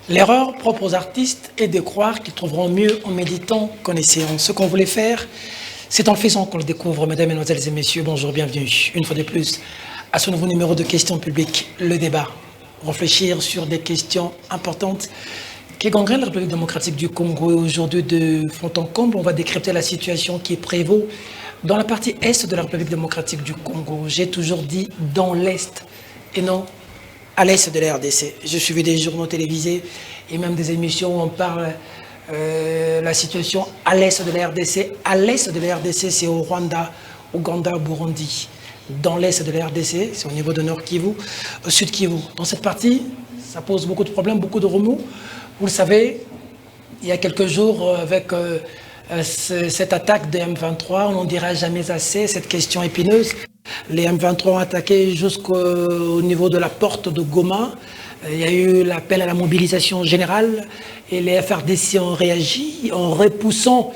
L'erreur propre aux artistes est de croire qu'ils trouveront mieux en méditant qu'en essayant. Ce qu'on voulait faire, c'est en le faisant qu'on le découvre. Mesdames, Mesdemoiselles et Messieurs, bonjour, bienvenue une fois de plus à ce nouveau numéro de questions publiques, le débat. Réfléchir sur des questions importantes qui gangrènent la République démocratique du Congo. Et aujourd'hui, de fond en comble, on va décrypter la situation qui prévaut dans la partie est de la République démocratique du Congo. J'ai toujours dit dans l'est et non à l'est de la RDC. J'ai suivi des journaux télévisés et même des émissions où on parle la situation à l'est de la RDC. À l'est de la RDC, c'est au Rwanda, Ouganda, Burundi. Dans l'est de la RDC, c'est au niveau de Nord Kivu, au Sud Kivu. Dans cette partie, ça pose beaucoup de problèmes, beaucoup de remous. Vous le savez, il y a quelques jours, avec cette attaque des M23, on n'en dira jamais assez, cette question épineuse. Les M23 ont attaqué jusqu'au niveau de la porte de Goma. Il y a eu l'appel à la mobilisation générale et les FRDC ont réagi en repoussant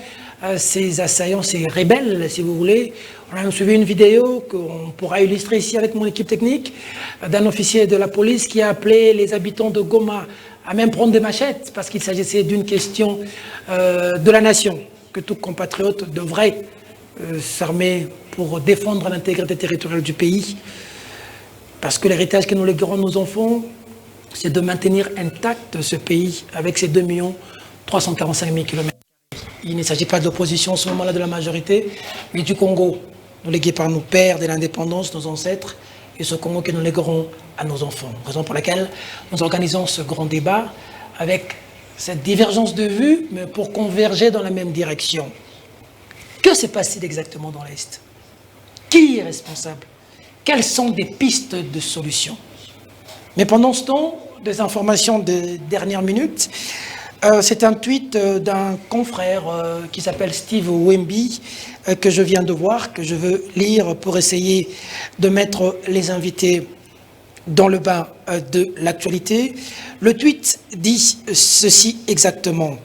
ces assaillants, ces rebelles, si vous voulez. On a suivi une vidéo qu'on pourra illustrer ici avec mon équipe technique d'un officier de la police qui a appelé les habitants de Goma à même prendre des machettes parce qu'il s'agissait d'une question de la nation, que tout compatriote devrait s'armer pour défendre l'intégrité territoriale du pays. Parce que l'héritage que nous léguerons nos enfants, c'est de maintenir intact ce pays avec ses 2 345 000 km. Il ne s'agit pas de l'opposition en ce moment-là de la majorité, mais du Congo, nous légué par nos pères de l'indépendance, nos ancêtres, et ce Congo que nous léguerons à nos enfants. Raison pour laquelle nous organisons ce grand débat avec cette divergence de vues, mais pour converger dans la même direction. Que se passe-t-il exactement dans l'Est? Qui est responsable? Quelles sont des pistes de solution? Mais pendant ce temps, des informations de dernière minute. C'est un tweet d'un confrère qui s'appelle Steve Wemby que je viens de voir, que je veux lire pour essayer de mettre les invités dans le bain de l'actualité. Le tweet dit ceci exactement.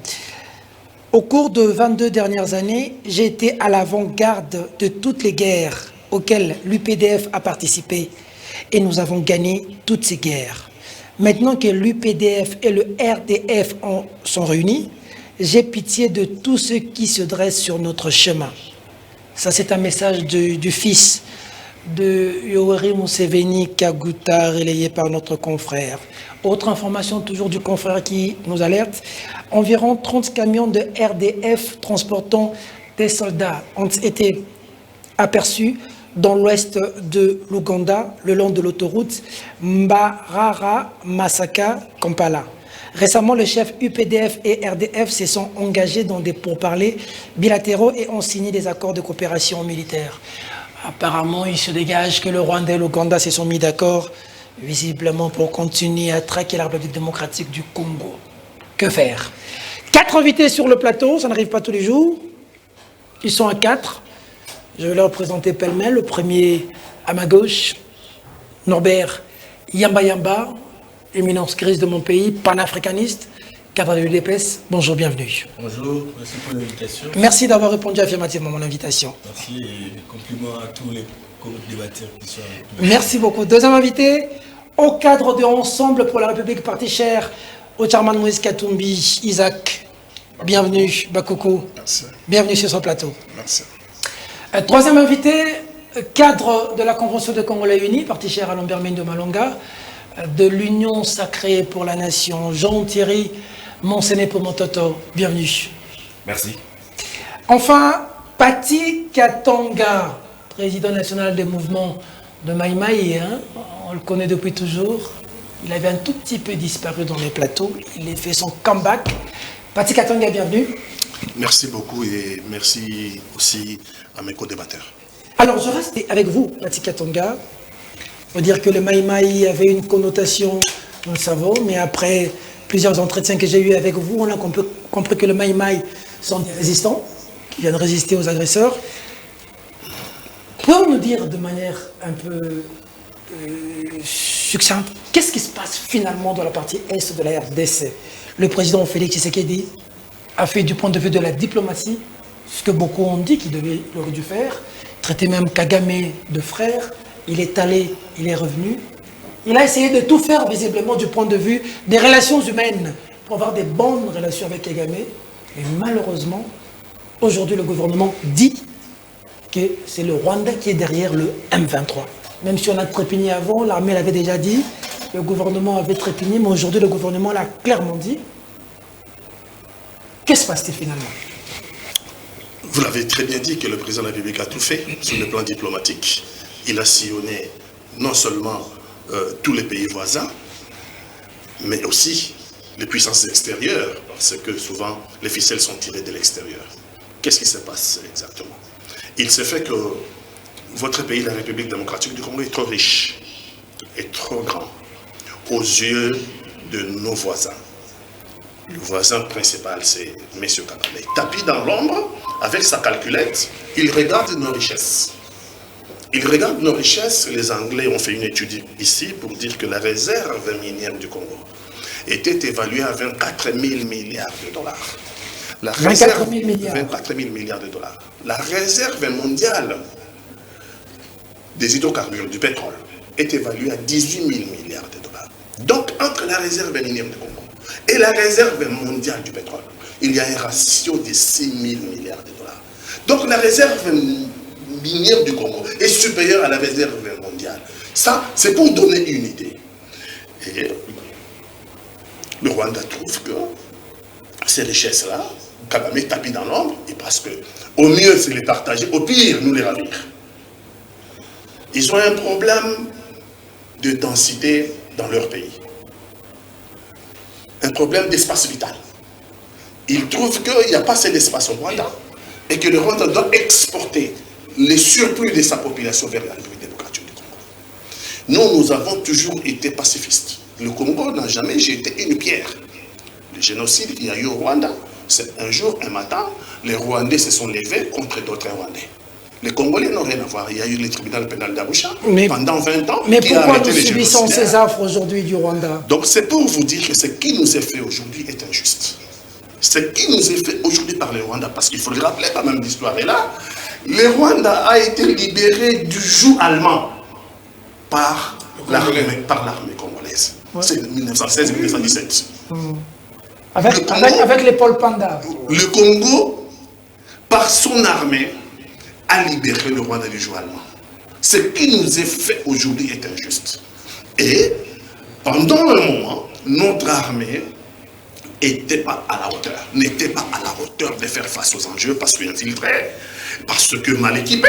Au cours de 22 dernières années, j'ai été à l'avant-garde de toutes les guerres auxquelles l'UPDF a participé et nous avons gagné toutes ces guerres. Maintenant que l'UPDF et le RDF sont réunis, j'ai pitié de tous ceux qui se dressent sur notre chemin. Ça, c'est un message du fils de Yoweri Museveni Kaguta, relayé par notre confrère. Autre information, toujours du confrère qui nous alerte, environ 30 camions de RDF transportant des soldats ont été aperçus dans l'ouest de l'Ouganda, le long de l'autoroute Mbarara-Masaka-Kampala. Récemment, les chefs UPDF et RDF se sont engagés dans des pourparlers bilatéraux et ont signé des accords de coopération militaire. Apparemment, il se dégage que le Rwanda et l'Ouganda se sont mis d'accord, visiblement pour continuer à traquer la République démocratique du Congo. Que faire? 4 invités sur le plateau, ça n'arrive pas tous les jours. Ils sont à 4. Je vais leur présenter pêle-mêle. Le premier, à ma gauche, Norbert Yamba, éminence grise de mon pays, panafricaniste, cadre de l'UDPS. Bonjour, bienvenue. Bonjour, merci pour l'invitation. Merci d'avoir répondu affirmativement à mon invitation. Merci et compliments à tous les débatteurs qui sont avec nous. Merci beaucoup. Deuxième invité, au cadre de Ensemble pour la République, parti cher, au chairman Moïse Katumbi, Isaac. Bienvenue, Bakoko. Merci. Bienvenue sur ce plateau. Merci. Troisième invité, cadre de la Convention des Congolais Unis, parti cher à Lambert de Malonga, de l'Union sacrée pour la nation, Jean-Thierry Monsené Pomototo. Bienvenue. Merci. Enfin, Pati Katanga, président national des mouvements de Maï Maï, hein, on le connaît depuis toujours. Il avait un tout petit peu disparu dans les plateaux. Il a fait son comeback. Pati Katanga, bienvenue. Merci beaucoup et merci aussi à mes co-débatteurs. Alors, je reste avec vous, Pati Katanga. Il faut dire que le Maï Maï avait une connotation, nous le savons, mais après plusieurs entretiens que j'ai eus avec vous, on a compris que le Maï Maï sont des résistants qui viennent résister aux agresseurs. Pouvez-vous nous dire de manière un peu succincte, qu'est-ce qui se passe finalement dans la partie est de la RDC? Le président Félix Tshisekedi a fait du point de vue de la diplomatie ce que beaucoup ont dit qu'il aurait dû faire, traiter même Kagame de frère. Il est allé, il est revenu. Il a essayé de tout faire visiblement du point de vue des relations humaines pour avoir des bonnes relations avec Kagame. Mais malheureusement, aujourd'hui, le gouvernement dit que c'est le Rwanda qui est derrière le M23. Même si on a trépigné avant, l'armée l'avait déjà dit, le gouvernement avait trépigné, mais aujourd'hui, le gouvernement l'a clairement dit. Qu'est-ce qui se passe-t-il finalement? Vous l'avez très bien dit que le président de la République a tout fait sur le plan diplomatique. Il a sillonné non seulement tous les pays voisins, mais aussi les puissances extérieures, parce que souvent les ficelles sont tirées de l'extérieur. Qu'est-ce qui se passe exactement? Il se fait que votre pays, la République démocratique du Congo, est trop riche, est trop grand aux yeux de nos voisins. Le voisin principal, c'est M. Kagame. Tapis dans l'ombre, avec sa calculette, il regarde nos richesses. Il regarde nos richesses. Les Anglais ont fait une étude ici pour dire que la réserve minière du Congo était évaluée à 24 000 milliards de dollars. La réserve, 24 000 milliards de dollars. La réserve mondiale des hydrocarbures, du pétrole, est évaluée à 18 000 milliards de dollars. Donc, entre la réserve minière du Congo et la réserve mondiale du pétrole, il y a un ratio de 6 000 milliards de dollars. Donc, la réserve minière du Congo est supérieure à la réserve mondiale. Ça, c'est pour donner une idée. Et le Rwanda trouve que ces richesses-là, Kagame tapis dans l'ombre, et parce que au mieux, c'est les partager, au pire, nous les ravir. Ils ont un problème de densité dans leur pays. Un problème d'espace vital. Ils trouvent qu'il n'y a pas assez d'espace au Rwanda et que le Rwanda doit exporter les surplus de sa population vers la République démocratique du Congo. Nous avons toujours été pacifistes. Le Congo n'a jamais jeté une pierre. Le génocide qu'il y a eu au Rwanda, c'est un jour, un matin, les Rwandais se sont levés contre d'autres Rwandais. Les Congolais n'ont rien à voir. Il y a eu le tribunal pénal d'Arusha pendant 20 ans. Mais pourquoi nous subissons ces affres aujourd'hui du Rwanda? Donc c'est pour vous dire que ce qui nous est fait aujourd'hui est injuste. Ce qui nous est fait aujourd'hui par les Rwandais, parce qu'il faut le rappeler quand même, l'histoire est là. Le Rwanda a été libéré du joug allemand par l'armée congolaise. Ouais. C'est 1916-1917. Avec les Paul Panda. Le Congo, par son armée, a libéré le Rwanda du joug allemand. Ce qui nous est fait aujourd'hui est injuste. Et pendant un moment, notre armée n'était pas à la hauteur. N'était pas à la hauteur de faire face aux enjeux parce qu'infiltrés, parce que mal équipés,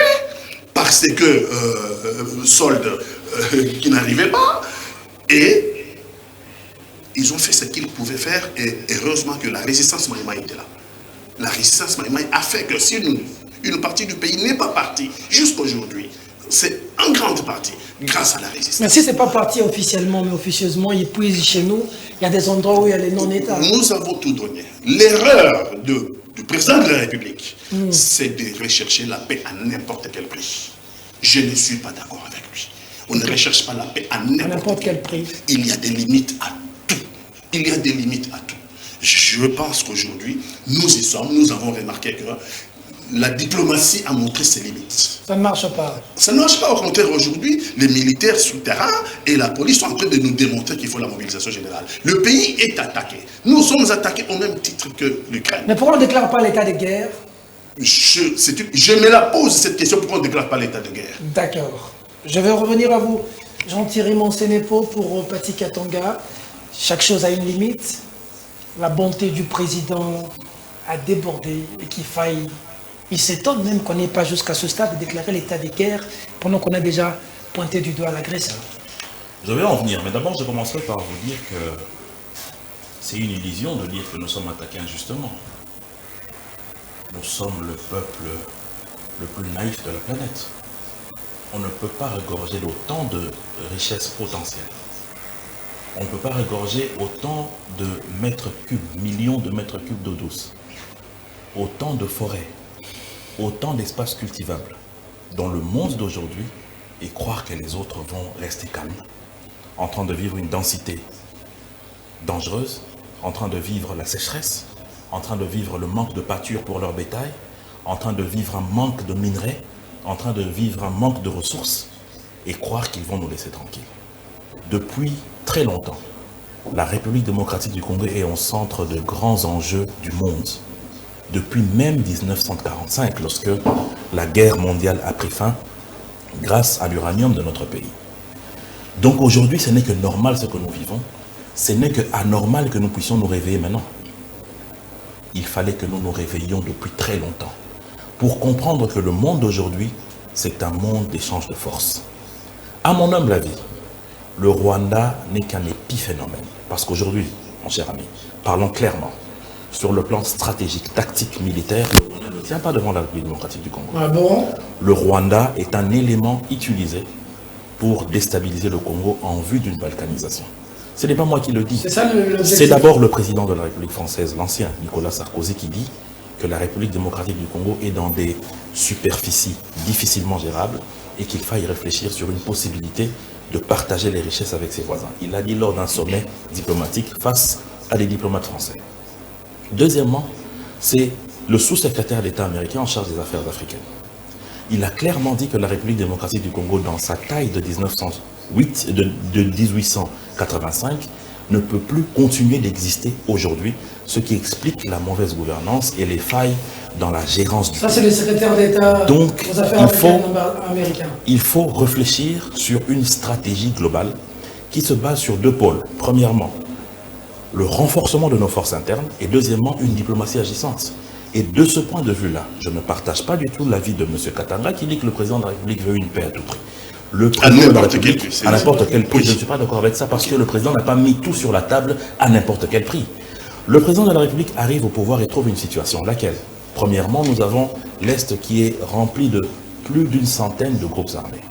parce que soldes qui n'arrivaient pas. Et ils ont fait ce qu'ils pouvaient faire et heureusement que la résistance Maïmaï était là. La résistance Maïmaï a fait que si une partie du pays n'est pas partie jusqu'aujourd'hui, c'est en grande partie grâce à la résistance. Mais si ce n'est pas parti officiellement, mais officieusement, ils puisent chez nous, il y a des endroits où il y a les non-États. Nous avons tout donné. L'erreur du président de la République, c'est de rechercher la paix à n'importe quel prix. Je ne suis pas d'accord avec lui. On ne recherche pas la paix à n'importe quel prix. Il y a des limites à tout. Il y a des limites à tout. Je pense qu'aujourd'hui, nous y sommes. Nous avons remarqué que la diplomatie a montré ses limites. Ça ne marche pas. Ça ne marche pas. Au contraire, aujourd'hui, les militaires sur le terrain et la police sont en train de nous démontrer qu'il faut la mobilisation générale. Le pays est attaqué. Nous sommes attaqués au même titre que l'Ukraine. Mais pourquoi on ne déclare pas l'état de guerre? Je me la pose cette question, pourquoi on ne déclare pas l'état de guerre? D'accord. Je vais revenir à vous. Jean-Thierry Monsenepo pour Pati Katanga. Chaque chose a une limite. La bonté du président a débordé et qu'il faille... Il s'étonne même qu'on n'ait pas jusqu'à ce stade de déclarer l'état de guerre pendant qu'on a déjà pointé du doigt l'agresseur. Je vais en venir, mais d'abord je commencerai par vous dire que c'est une illusion de dire que nous sommes attaqués injustement. Nous sommes le peuple le plus naïf de la planète. On ne peut pas regorger d'autant de richesses potentielles. On ne peut pas regorger autant de mètres cubes, millions de mètres cubes d'eau douce, autant de forêts, autant d'espaces cultivables dans le monde d'aujourd'hui et croire que les autres vont rester calmes, en train de vivre une densité dangereuse, en train de vivre la sécheresse, en train de vivre le manque de pâture pour leur bétail, en train de vivre un manque de minerais, en train de vivre un manque de ressources et croire qu'ils vont nous laisser tranquilles. Depuis très longtemps, La République démocratique du Congo est au centre de grands enjeux du monde. Depuis même 1945, lorsque la guerre mondiale a pris fin, grâce à l'uranium de notre pays. Donc aujourd'hui, ce n'est que normal ce que nous vivons. Ce n'est que anormal que nous puissions nous réveiller maintenant. Il fallait que nous nous réveillions depuis très longtemps pour comprendre que le monde d'aujourd'hui, c'est un monde d'échange de forces. À mon humble avis, le Rwanda n'est qu'un épiphénomène. Parce qu'aujourd'hui, mon cher ami, parlons clairement, sur le plan stratégique, tactique, militaire, le Rwanda ne tient pas devant la République démocratique du Congo. Ah bon? Le Rwanda est un élément utilisé pour déstabiliser le Congo en vue d'une balkanisation. Ce n'est pas moi qui le dis. C'est d'abord le président de la République française, l'ancien Nicolas Sarkozy, qui dit que la République démocratique du Congo est dans des superficies difficilement gérables et qu'il faille réfléchir sur une possibilité de partager les richesses avec ses voisins. Il l'a dit lors d'un sommet diplomatique face à des diplomates français. Deuxièmement, c'est le sous-secrétaire d'État américain en charge des affaires africaines. Il a clairement dit que la République démocratique du Congo, dans sa taille de 1885, ne peut plus continuer d'exister aujourd'hui, ce qui explique la mauvaise gouvernance et les failles dans la gérance du pays. Ça, c'est le secrétaire d'État aux affaires américaines. Il faut réfléchir sur une stratégie globale qui se base sur deux pôles. Premièrement, le renforcement de nos forces internes et deuxièmement, une diplomatie agissante. Et de ce point de vue-là, je ne partage pas du tout l'avis de M. Katanga qui dit que le président de la République veut une paix à tout prix. Le président de la République, à n'importe quel prix, je ne suis pas d'accord avec ça parce que le président n'a pas mis tout sur la table à n'importe quel prix. Le président de la République arrive au pouvoir et trouve une situation, laquelle? Premièrement, nous avons l'Est qui est rempli de plus d'une centaine de groupes armés.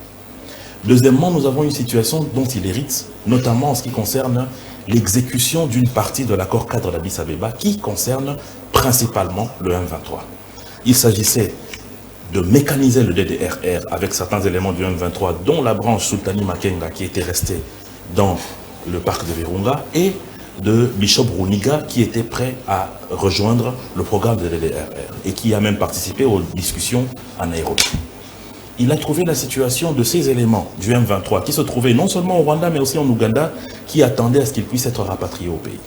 Deuxièmement, nous avons une situation dont il hérite, notamment en ce qui concerne l'exécution d'une partie de l'accord cadre d'Addis Abeba qui concerne principalement le M23. Il s'agissait de mécaniser le DDRR avec certains éléments du M23, dont la branche Sultani Makenga qui était restée dans le parc de Virunga et de Bishop Runiga qui était prêt à rejoindre le programme de DDRR et qui a même participé aux discussions à Nairobi. Il a trouvé la situation de ces éléments du M23 qui se trouvaient non seulement au Rwanda mais aussi en Ouganda qui attendaient à ce qu'ils puissent être rapatriés au pays.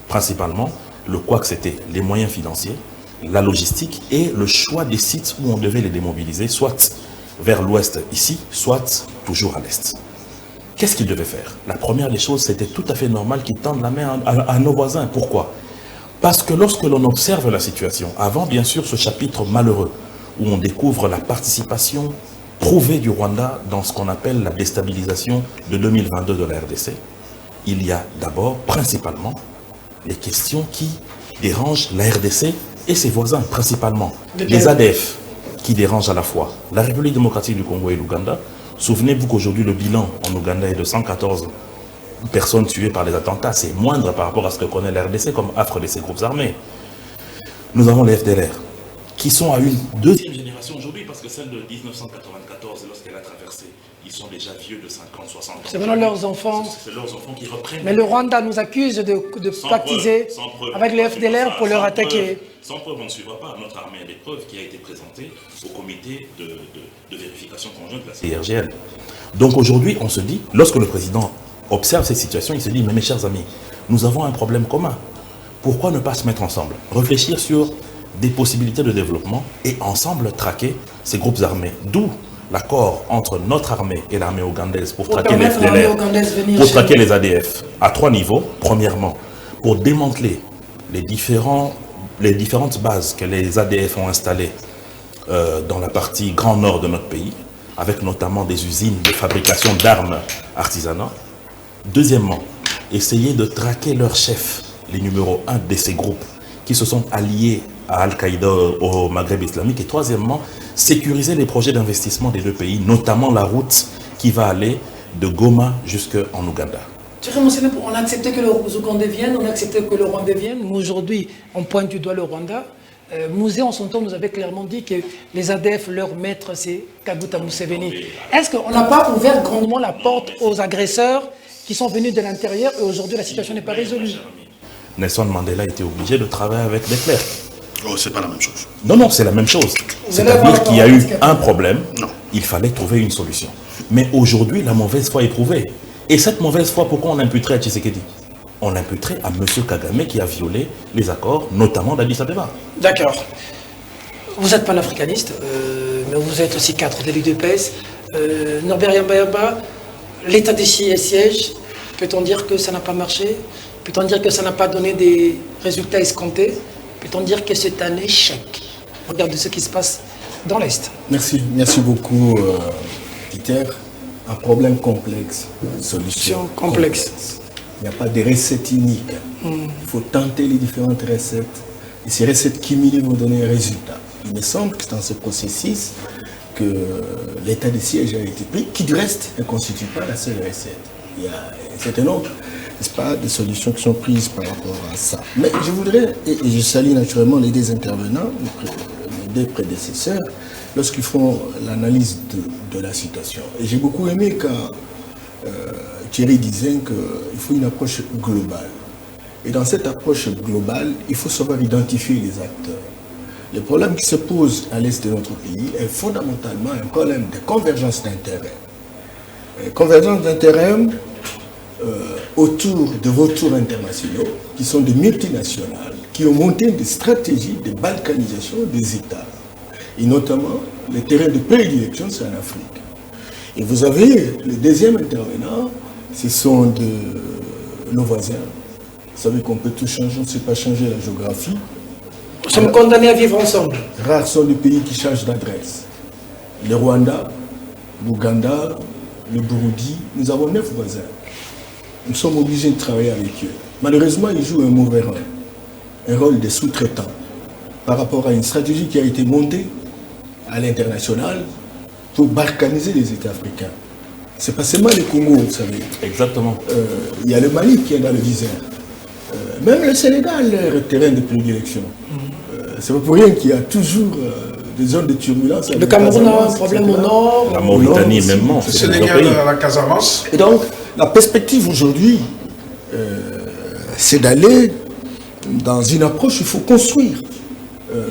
Principalement, le quoi que c'était les moyens financiers, la logistique et le choix des sites où on devait les démobiliser, soit vers l'ouest ici, soit toujours à l'est. Qu'est-ce qu'ils devaient faire? La première des choses, c'était tout à fait normal qu'ils tendent la main à nos voisins. Pourquoi? Parce que lorsque l'on observe la situation, avant bien sûr ce chapitre malheureux, où on découvre la participation prouvée du Rwanda dans ce qu'on appelle la déstabilisation de 2022 de la RDC, il y a d'abord, principalement, les questions qui dérangent la RDC et ses voisins, principalement. Les ADF, qui dérangent à la fois la République démocratique du Congo et l'Ouganda. Souvenez-vous qu'aujourd'hui, le bilan en Ouganda est de 114 personnes tuées par les attentats. C'est moindre par rapport à ce que connaît la RDC comme affre de ces groupes armés. Nous avons les FDLR, qui sont à une deuxième génération aujourd'hui, parce que celle de 1994, lorsqu'elle a traversé, ils sont déjà vieux de 50, 60 ans. C'est vraiment leurs enfants. C'est leurs enfants qui reprennent. Mais le Rwanda nous accuse de pactiser avec les FDLR pour leur attaquer. Sans preuve, on ne suivra pas. Notre armée a des preuves qui a été présentée au comité de vérification conjointe de la CIRGL. Donc aujourd'hui, on se dit, lorsque le président observe cette situation, il se dit, mais mes chers amis, nous avons un problème commun. Pourquoi ne pas se mettre ensemble? Réfléchir sur des possibilités de développement et ensemble traquer ces groupes armés. D'où l'accord entre notre armée et l'armée ougandaise pour traquer les FDLR, pour traquer les ADF à 3 niveaux. Premièrement, pour démanteler les différentes bases que les ADF ont installées dans la partie grand nord de notre pays, avec notamment des usines de fabrication d'armes artisanales. Deuxièmement, essayer de traquer leurs chefs, les numéros 1 de ces groupes, qui se sont alliés à Al-Qaïda au Maghreb islamique. Et troisièmement, sécuriser les projets d'investissement des deux pays, notamment la route qui va aller de Goma jusqu'en Ouganda. Tu as mentionné, on a accepté que les Ougandais viennent, on a accepté que le Rwandais vienne. Mais aujourd'hui, on pointe du doigt le Rwanda. Mouzé, en son temps, nous avait clairement dit que les ADF, leur maître, c'est Kaguta Museveni. Est-ce qu'on n'a pas ouvert grandement la porte aux agresseurs qui sont venus de l'intérieur et aujourd'hui, la situation n'est pas résolue? Nelson Mandela était obligé de travailler avec les clercs. Oh, c'est pas la même chose. Non, non, c'est la même chose. C'est-à-dire qu'il y a eu un problème, il fallait trouver une solution. Mais aujourd'hui, la mauvaise foi est prouvée. Et cette mauvaise foi, pourquoi on l'imputerait à Tshisekedi? on l'imputerait à M. Kagame qui a violé les accords, notamment d'Addis Abeba. D'accord. Vous êtes panafricaniste, mais vous êtes aussi cadre de l'UDPS. Norbert Yamba, l'état des sièges, peut-on dire que ça n'a pas marché? Peut-on dire que ça n'a pas donné des résultats escomptés? Peut-on dire que c'est un échec? Regardez ce qui se passe dans l'Est. Merci beaucoup, Peter. Un problème complexe, solution complexe. Il n'y a pas de recette unique. Il faut tenter les différentes recettes. Et ces recettes cumulées vont donner un résultat. Il me semble que c'est dans ce processus que l'état de siège a été pris, qui du reste ne constitue pas la seule recette. Il y a un certain nombre, n'est-ce pas, de solutions qui sont prises par rapport à ça. Mais je voudrais, et je salue naturellement les deux intervenants, les deux prédécesseurs, lorsqu'ils font l'analyse de la situation. Et j'ai beaucoup aimé quand Thierry disait qu'il faut une approche globale. Et dans cette approche globale, il faut savoir identifier les acteurs. Le problème qui se pose à l'est de notre pays est fondamentalement un problème de convergence d'intérêts. Convergence d'intérêts autour de vautours internationaux qui sont des multinationales, qui ont monté des stratégies de balkanisation des États. Et notamment, les terrains de prédilection, c'est en Afrique. Et vous avez le deuxième intervenant, ce sont nos voisins. Vous savez qu'on peut tout changer, on ne sait pas changer la géographie. Nous sommes condamnés à vivre ensemble. Rares sont les pays qui changent d'adresse. Le Rwanda, l'Ouganda, le Burundi, nous avons 9 voisins. Nous sommes obligés de travailler avec eux. Malheureusement, ils jouent un mauvais rôle. Un rôle de sous-traitant par rapport à une stratégie qui a été montée à l'international pour balkaniser les États africains. C'est pas seulement le Congo, vous savez. Exactement. Il y a le Mali qui est dans le viseur. Même le Sénégal, leur terrain de prédilection. C'est pas pour rien qu'il y a toujours des zones de turbulence. Le Cameroun a un problème au nord. La Mauritanie, même. Le Sénégal, la Casamance. Et donc, la perspective aujourd'hui, c'est d'aller dans une approche, il faut construire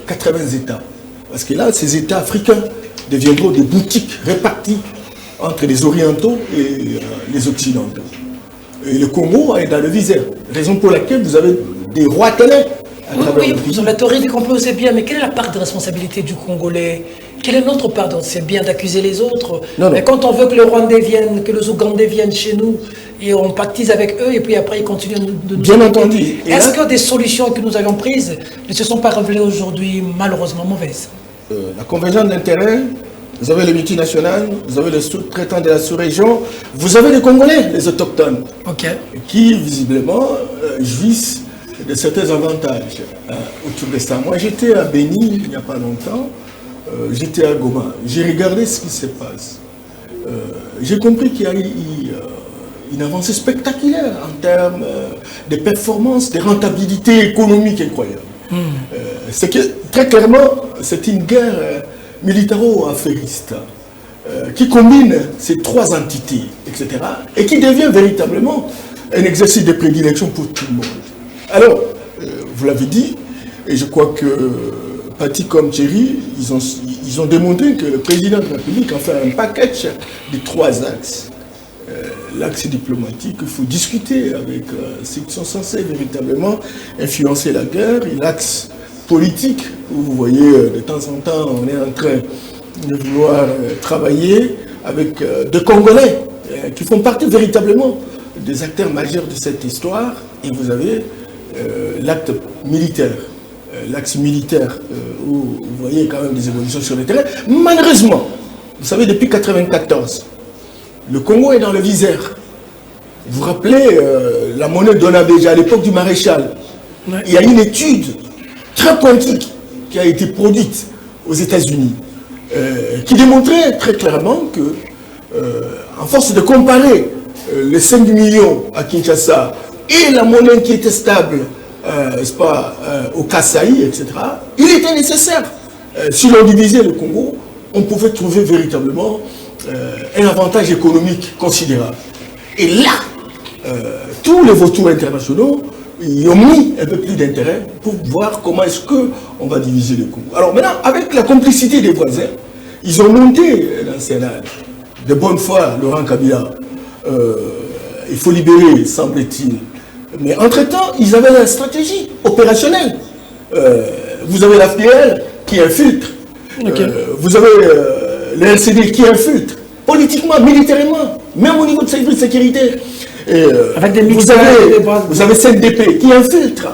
80 États. Parce que là, ces États africains deviendront des boutiques réparties entre les Orientaux et les Occidentaux. Et le Congo est dans le viseur. Raison pour laquelle vous avez des rois télé. Oui, sur la théorie du complot, c'est bien, mais quelle est la part de responsabilité du Congolais? Quelle est notre part? C'est bien d'accuser les autres. Non. Mais quand on veut que les Rwandais viennent, que les Ougandais viennent chez nous, et on pactise avec eux, et puis après ils continuent de nous... Bien entendu. Est-ce que des solutions que nous avions prises ne se sont pas révélées aujourd'hui malheureusement mauvaises? La convergence d'intérêts, vous avez les multinationales, vous avez les sous-traitants de la sous-région, vous avez les Congolais, les autochtones, qui visiblement jouissent de certains avantages autour de ça. Moi j'étais à Béni il n'y a pas longtemps, j'étais à Goma, j'ai regardé ce qui se passe. J'ai compris qu'il y a eu une avancée spectaculaire en termes de performance, de rentabilité économique incroyable. C'est que très clairement, c'est une guerre militaro-affairiste qui combine ces trois entités, etc. et qui devient véritablement un exercice de prédilection pour tout le monde. Alors, vous l'avez dit, et je crois que Paty comme Thierry, ils ont démontré que le président de la République a fait un package de 3 axes. L'axe diplomatique, il faut discuter avec ceux qui sont censés véritablement influencer la guerre, et l'axe politique, où vous voyez de temps en temps on est en train de vouloir travailler avec des Congolais qui font partie véritablement des acteurs majeurs de cette histoire, et vous avez l'acte militaire, l'axe militaire où vous voyez quand même des évolutions sur le terrain. Malheureusement, vous savez, depuis 1994, le Congo est dans le viseur. Vous vous rappelez la monnaie d'Onabéja à l'époque du maréchal. Il y a une étude très pointue qui a été produite aux États-Unis qui démontrait très clairement que, en force de comparer les 5 millions à Kinshasa et la monnaie qui était stable au Kasaï, etc., il était nécessaire. Si l'on divisait le Congo, on pouvait trouver véritablement un avantage économique considérable. Et là, tous les vautours internationaux y ont mis un peu plus d'intérêt pour voir comment est-ce qu'on va diviser le Congo. Alors maintenant, avec la complicité des voisins, ils ont monté dans le Sénat de bonne foi Laurent Kabila. Il faut libérer, semble-t-il, Mais entre-temps, ils avaient la stratégie opérationnelle. Vous avez la FDL qui infiltre. Vous avez le RCD qui infiltre. Politiquement, militairement, même au niveau de sécurité. Avec des vous avez CNDP qui infiltre.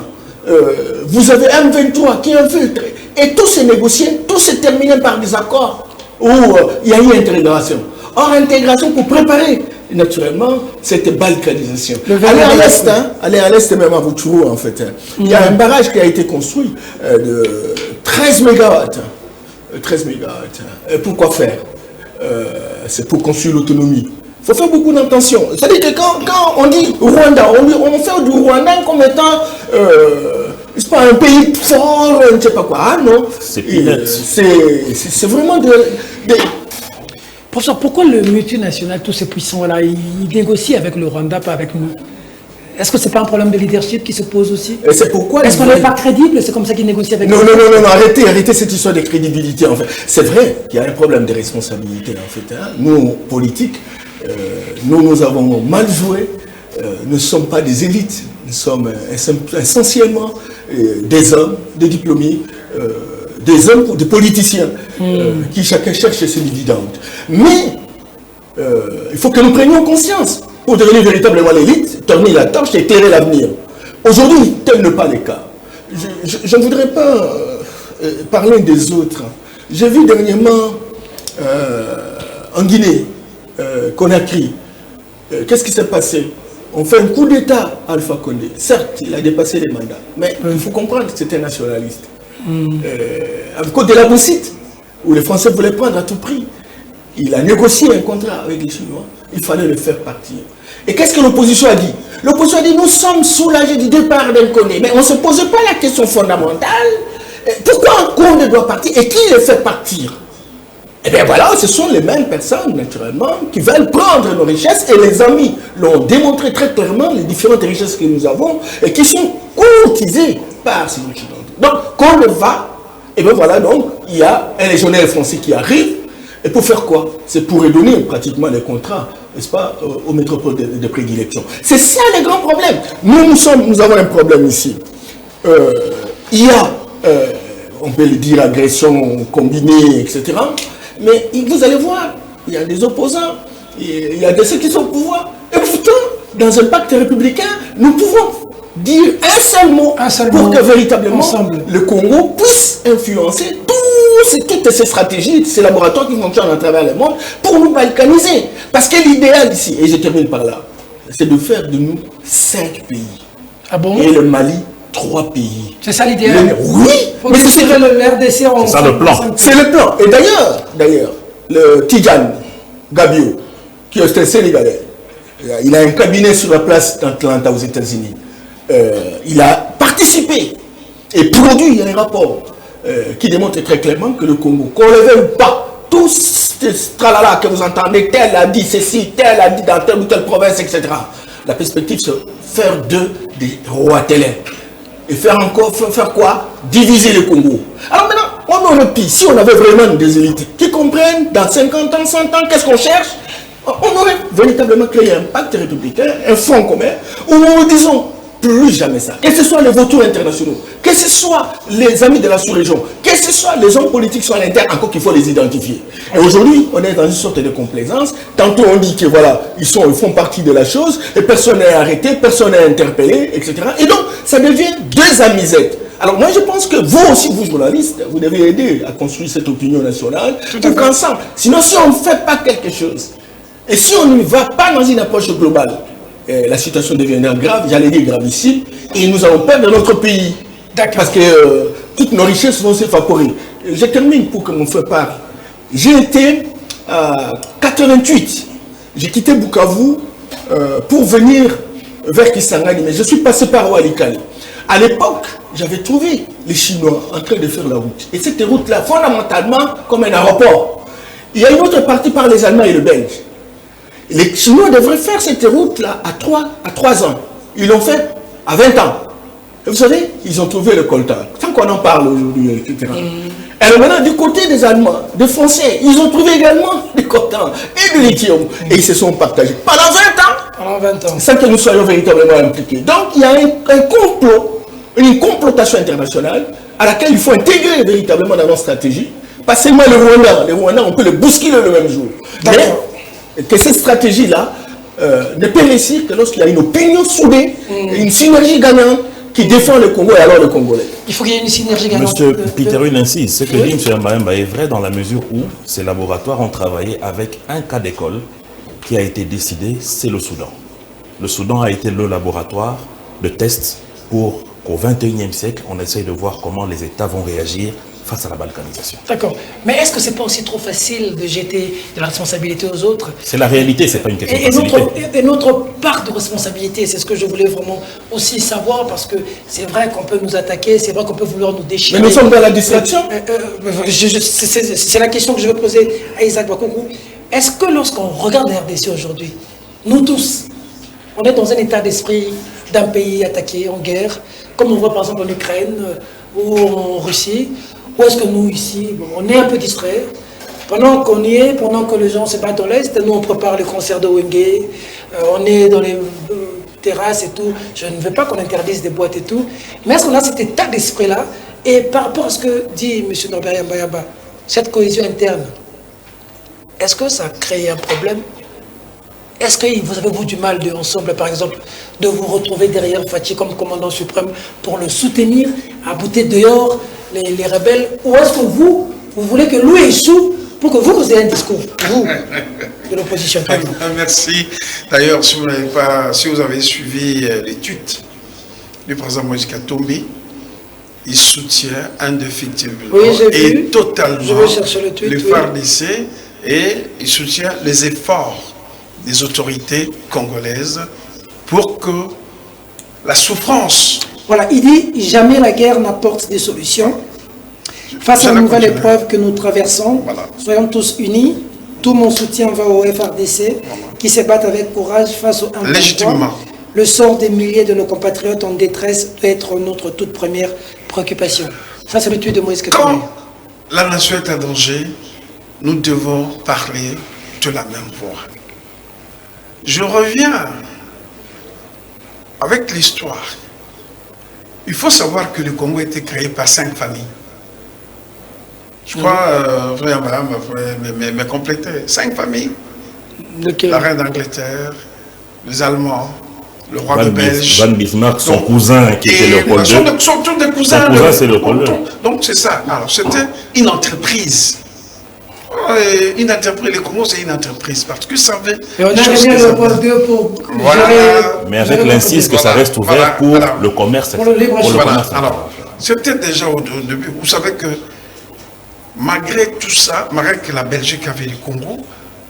Vous avez M23 qui infiltre. Et tout s'est négocié, tout s'est terminé par des accords où il y a eu intégration. Or, intégration pour préparer naturellement cette balkanisation. Allez à l'est, même à Voutourou, en fait. Il y a un barrage qui a été construit de 13 mégawatts. 13 mégawatts. Pourquoi faire? C'est pour construire l'autonomie. Il faut faire beaucoup d'intention. C'est-à-dire que quand on dit Rwanda, on fait du Rwanda comme étant c'est pas un pays fort, je ne sais pas quoi. Ah non. C'est vraiment Professeur, pourquoi le multinational, tous ces puissants-là, ils négocient avec le Rwanda, pas avec nous? Est-ce que ce n'est pas un problème de leadership qui se pose aussi? C'est pourquoi. Est-ce qu'on n'est pas crédible? C'est comme ça qu'ils négocient avec nous? Non, arrêtez cette histoire de crédibilité, en fait. C'est vrai qu'il y a un problème de responsabilité, en fait. Hein. Nous, politiques, nous avons mal joué. Nous ne sommes pas des élites. Nous sommes essentiellement des hommes, des diplômés, des hommes, des politiciens qui chacun cherche ses dividendes. Mais il faut que nous prenions conscience pour devenir véritablement l'élite, tourner la torche et éclairer l'avenir. Aujourd'hui, tel n'est pas le cas. Je ne voudrais pas parler des autres. J'ai vu dernièrement en Guinée, Conakry, qu'est-ce qui s'est passé? On fait un coup d'État à Alpha Condé. Certes, il a dépassé les mandats, mais il faut comprendre que c'était un nationaliste. À cause de la Boussite, où les Français voulaient prendre à tout prix, il a négocié un contrat avec les Chinois, il fallait le faire partir. Et qu'est-ce que l'opposition a dit? L'opposition a dit, nous sommes soulagés du départ d'un Condé, mais on ne se pose pas la question fondamentale, pourquoi un Condé doit partir et qui le fait partir? Eh bien voilà, ce sont les mêmes personnes, naturellement, qui veulent prendre nos richesses, et les amis l'ont démontré très clairement, les différentes richesses que nous avons, et qui sont courtisées par ces Occidentaux. Donc, quand on le va, et bien voilà, donc, il y a un légionnaire français qui arrive, et pour faire quoi? C'est pour redonner pratiquement les contrats, n'est-ce pas, aux métropoles de prédilection. C'est ça le grand problème. Nous avons un problème ici. Il y a, on peut le dire, agression combinée, etc., mais vous allez voir, il y a des opposants, il y a ceux qui sont au pouvoir. Et pourtant, dans un pacte républicain, nous pouvons dire un seul mot pour que véritablement le Congo puisse influencer toutes ces stratégies, ces laboratoires qui fonctionnent à travers le monde pour nous balkaniser. Parce que l'idéal ici, et je termine par là, c'est de faire de nous 5 pays. Ah bon? Et le Mali, 3 pays. C'est ça l'idéal? Oui, mais c'est le RDC. C'est ça le plan. C'est le plan. Et d'ailleurs, le Tidjane Gabio, qui est un Sénégalais, il a un cabinet sur la place d'Atlanta aux États-Unis. Il a participé et produit un rapport qui démontre très clairement que le Congo, qu'on ne le veuille pas, tout ce tralala que vous entendez, tel a dit ceci, tel a dit dans telle ou telle province, etc. La perspective, c'est faire d'eux des rois télé. Et faire quoi? Diviser le Congo. Alors maintenant, on aurait pu, si on avait vraiment des élites qui comprennent dans 50 ans, 100 ans, qu'est-ce qu'on cherche, on aurait véritablement créé un pacte républicain, un fonds commun, où nous disons plus jamais ça. Que ce soit les vautours internationaux, que ce soit les amis de la sous-région, que ce soit les hommes politiques sur l'interne, encore qu'il faut les identifier. Et aujourd'hui, on est dans une sorte de complaisance. Tantôt on dit que voilà, ils font partie de la chose, et personne n'est arrêté, personne n'est interpellé, etc. Et donc, ça devient deux amusettes. Alors moi je pense que vous aussi, vous journalistes, vous devez aider à construire cette opinion nationale, pour qu'ensemble, sinon si on ne fait pas quelque chose, et si on ne va pas dans une approche globale, la situation deviendra grave, j'allais dire gravissime, et nous allons perdre notre pays. Parce que toutes nos richesses vont s'évaporer. Je termine pour que mon frère parle. J'ai été à 88, j'ai quitté Bukavu pour venir vers Kisangani, mais je suis passé par Walikale. À l'époque, j'avais trouvé les Chinois en train de faire la route. Et cette route-là, fondamentalement, comme un aéroport. Il y a une autre partie par les Allemands et les Belges. Les Chinois devraient faire cette route-là à 3 ans. Ils l'ont fait à 20 ans. Et vous savez, ils ont trouvé le coltan. Tant qu'on en parle aujourd'hui, etc. Alors maintenant, du côté des Allemands, des Français, ils ont trouvé également du coltan et du lithium. Et ils se sont partagés. Pendant 20 ans, Pendant 20 ans. Sans que nous soyons véritablement impliqués. Donc il y a un complot, une complotation internationale à laquelle il faut intégrer véritablement dans notre stratégie. Pas seulement le Rwanda, on peut le bousculer le même jour. Mais que cette stratégie-là ne peut réussir que lorsqu'il y a une opinion soudée, une synergie gagnante qui défend le Congo et alors le Congolais. Il faut qu'il y ait une synergie gagnante. Monsieur Peterune insiste, ce que dit M. Mbaemba est vrai dans la mesure où ces laboratoires ont travaillé avec un cas d'école qui a été décidé, c'est le Soudan. Le Soudan a été le laboratoire de test pour qu'au XXIe siècle, on essaye de voir comment les États vont réagir face à la balkanisation. D'accord. Mais est-ce que c'est pas aussi trop facile de jeter de la responsabilité aux autres? C'est la réalité, c'est pas une question de facilité. Et notre part de responsabilité, c'est ce que je voulais vraiment aussi savoir, parce que c'est vrai qu'on peut nous attaquer, c'est vrai qu'on peut vouloir nous déchirer. Mais nous sommes dans la distraction. C'est la question que je veux poser à Isaac Bakoukou. Est-ce que lorsqu'on regarde la RDC aujourd'hui, nous tous, on est dans un état d'esprit d'un pays attaqué en guerre, comme on voit par exemple en Ukraine ou en Russie? Ou est-ce que nous, ici, on est un peu distraits? Pendant qu'on y est, pendant que les gens se battent dans l'Est, nous, on prépare les concerts de Wenge, on est dans les terrasses et tout. Je ne veux pas qu'on interdise des boîtes et tout. Mais est-ce qu'on a cet état d'esprit-là? Et par rapport à ce que dit M. Norbert Mbayaba, cette cohésion interne, est-ce que ça crée un problème? Est-ce que vous avez du mal ensemble, par exemple, de vous retrouver derrière Fathi comme commandant suprême pour le soutenir, à bouter dehors les rebelles? Ou est-ce que vous voulez que lui échoue pour que vous ayez un discours, vous, de l'opposition? Merci. D'ailleurs, si vous avez suivi l'étude du président Moïse Katumbi, il soutient indéfectiblement et totalement le FARDC et il soutient les efforts des autorités congolaises pour que la souffrance... Voilà, il dit « Jamais la guerre n'apporte des solutions. Face à la nouvelle épreuve que nous traversons, soyons tous unis. Tout mon soutien va au FARDC qui se battent avec courage face au 1. Légitimement. Le sort des milliers de nos compatriotes en détresse doit être notre toute première préoccupation. » Ça, c'est le tweet de Moïse Katumbi. Quand la nation est en danger, nous devons parler de la même voix. Je reviens avec l'histoire. Il faut savoir que le Congo a été créé par 5 familles. Je crois, frère Abraham m'a complété. 5 familles. La reine d'Angleterre, les Allemands, le roi de Belge. Van Bismarck, son cousin qui était Léopold II. Sont tous des cousins. Son cousin, c'est Léopold II. Donc c'est ça. Alors c'était une entreprise. Une entreprise, le Congo c'est une entreprise parce que ça veut... Et on a gagné Léopold II pour... Mais avec l'insiste que ça reste ouvert pour le commerce. Pour le libre choix. Alors, c'était déjà au début. Vous savez que malgré tout ça, malgré que la Belgique avait le Congo,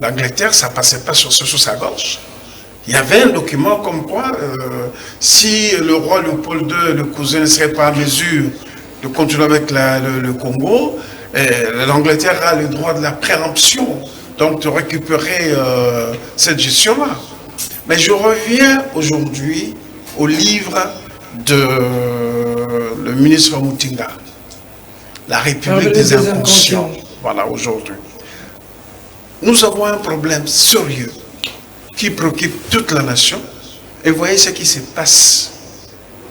l'Angleterre, ça ne passait pas sur sa gorge. Il y avait un document comme quoi, si le roi Léopold II, le cousin, ne serait pas à mesure de continuer avec le Congo, l'Angleterre a le droit de la préemption, donc de récupérer cette gestion-là. Mais je reviens aujourd'hui au livre de le ministre Moutinga, La République des inconscients. Voilà, aujourd'hui. Nous avons un problème sérieux qui préoccupe toute la nation. Et voyez ce qui se passe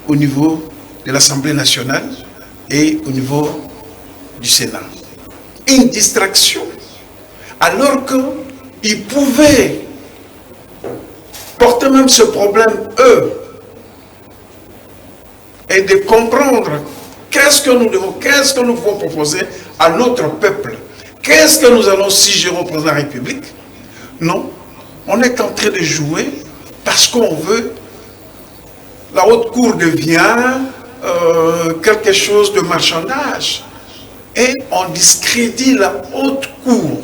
au niveau de l'Assemblée nationale et au niveau du Sénat. Une distraction. Alors qu'ils pouvaient porter même ce problème, eux, et de comprendre qu'est-ce que nous pouvons proposer à notre peuple. Qu'est-ce que nous allons suggérer au président de la République? Non, on est en train de jouer parce qu'on veut. La haute cour devient quelque chose de marchandage. Et on discrédite la haute cour.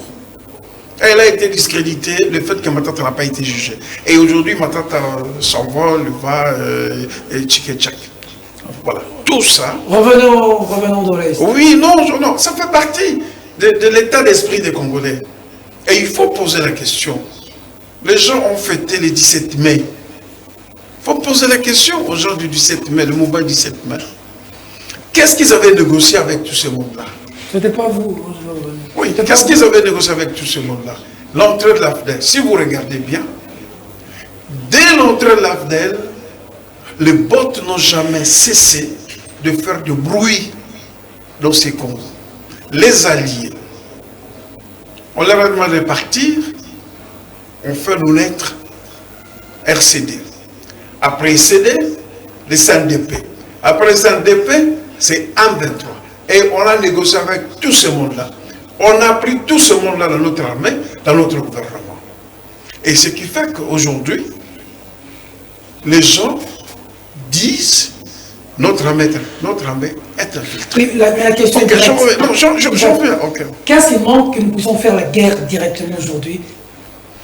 Elle a été discréditée, le fait que Matata n'a pas été jugée. Et aujourd'hui, Matata s'envole, va et tchik-tchak. Voilà, tout ça. Revenons dans l'Est. Oui, non, ça fait partie de l'état d'esprit des Congolais. Et il faut poser la question. Les gens ont fêté le 17 mai. Il faut poser la question aux gens du 17 mai, le mouvement du 17 mai. Qu'est-ce qu'ils avaient négocié avec tout ce monde-là? C'était pas vous. Oui, qu'est-ce qu'ils avaient négocié avec tout ce monde-là? L'entrée de la FDEC, si vous regardez bien, Dès l'entrée de l'AFDEL, les bots n'ont jamais cessé de faire du bruit dans ces Congos. Les alliés, on leur a demandé de partir, on fait nos lettres RCD. Après RCD, les CNDP. Après les CNDP, c'est M23. Et on a négocié avec tout ce monde-là. On a pris tout ce monde-là dans notre armée, dans notre gouvernement. Et ce qui fait qu'aujourd'hui, les gens disent notre armée est infiltrée. Oui, la question est directe. J'en viens. Qu'est-ce qui manque que nous puissions faire la guerre directement aujourd'hui?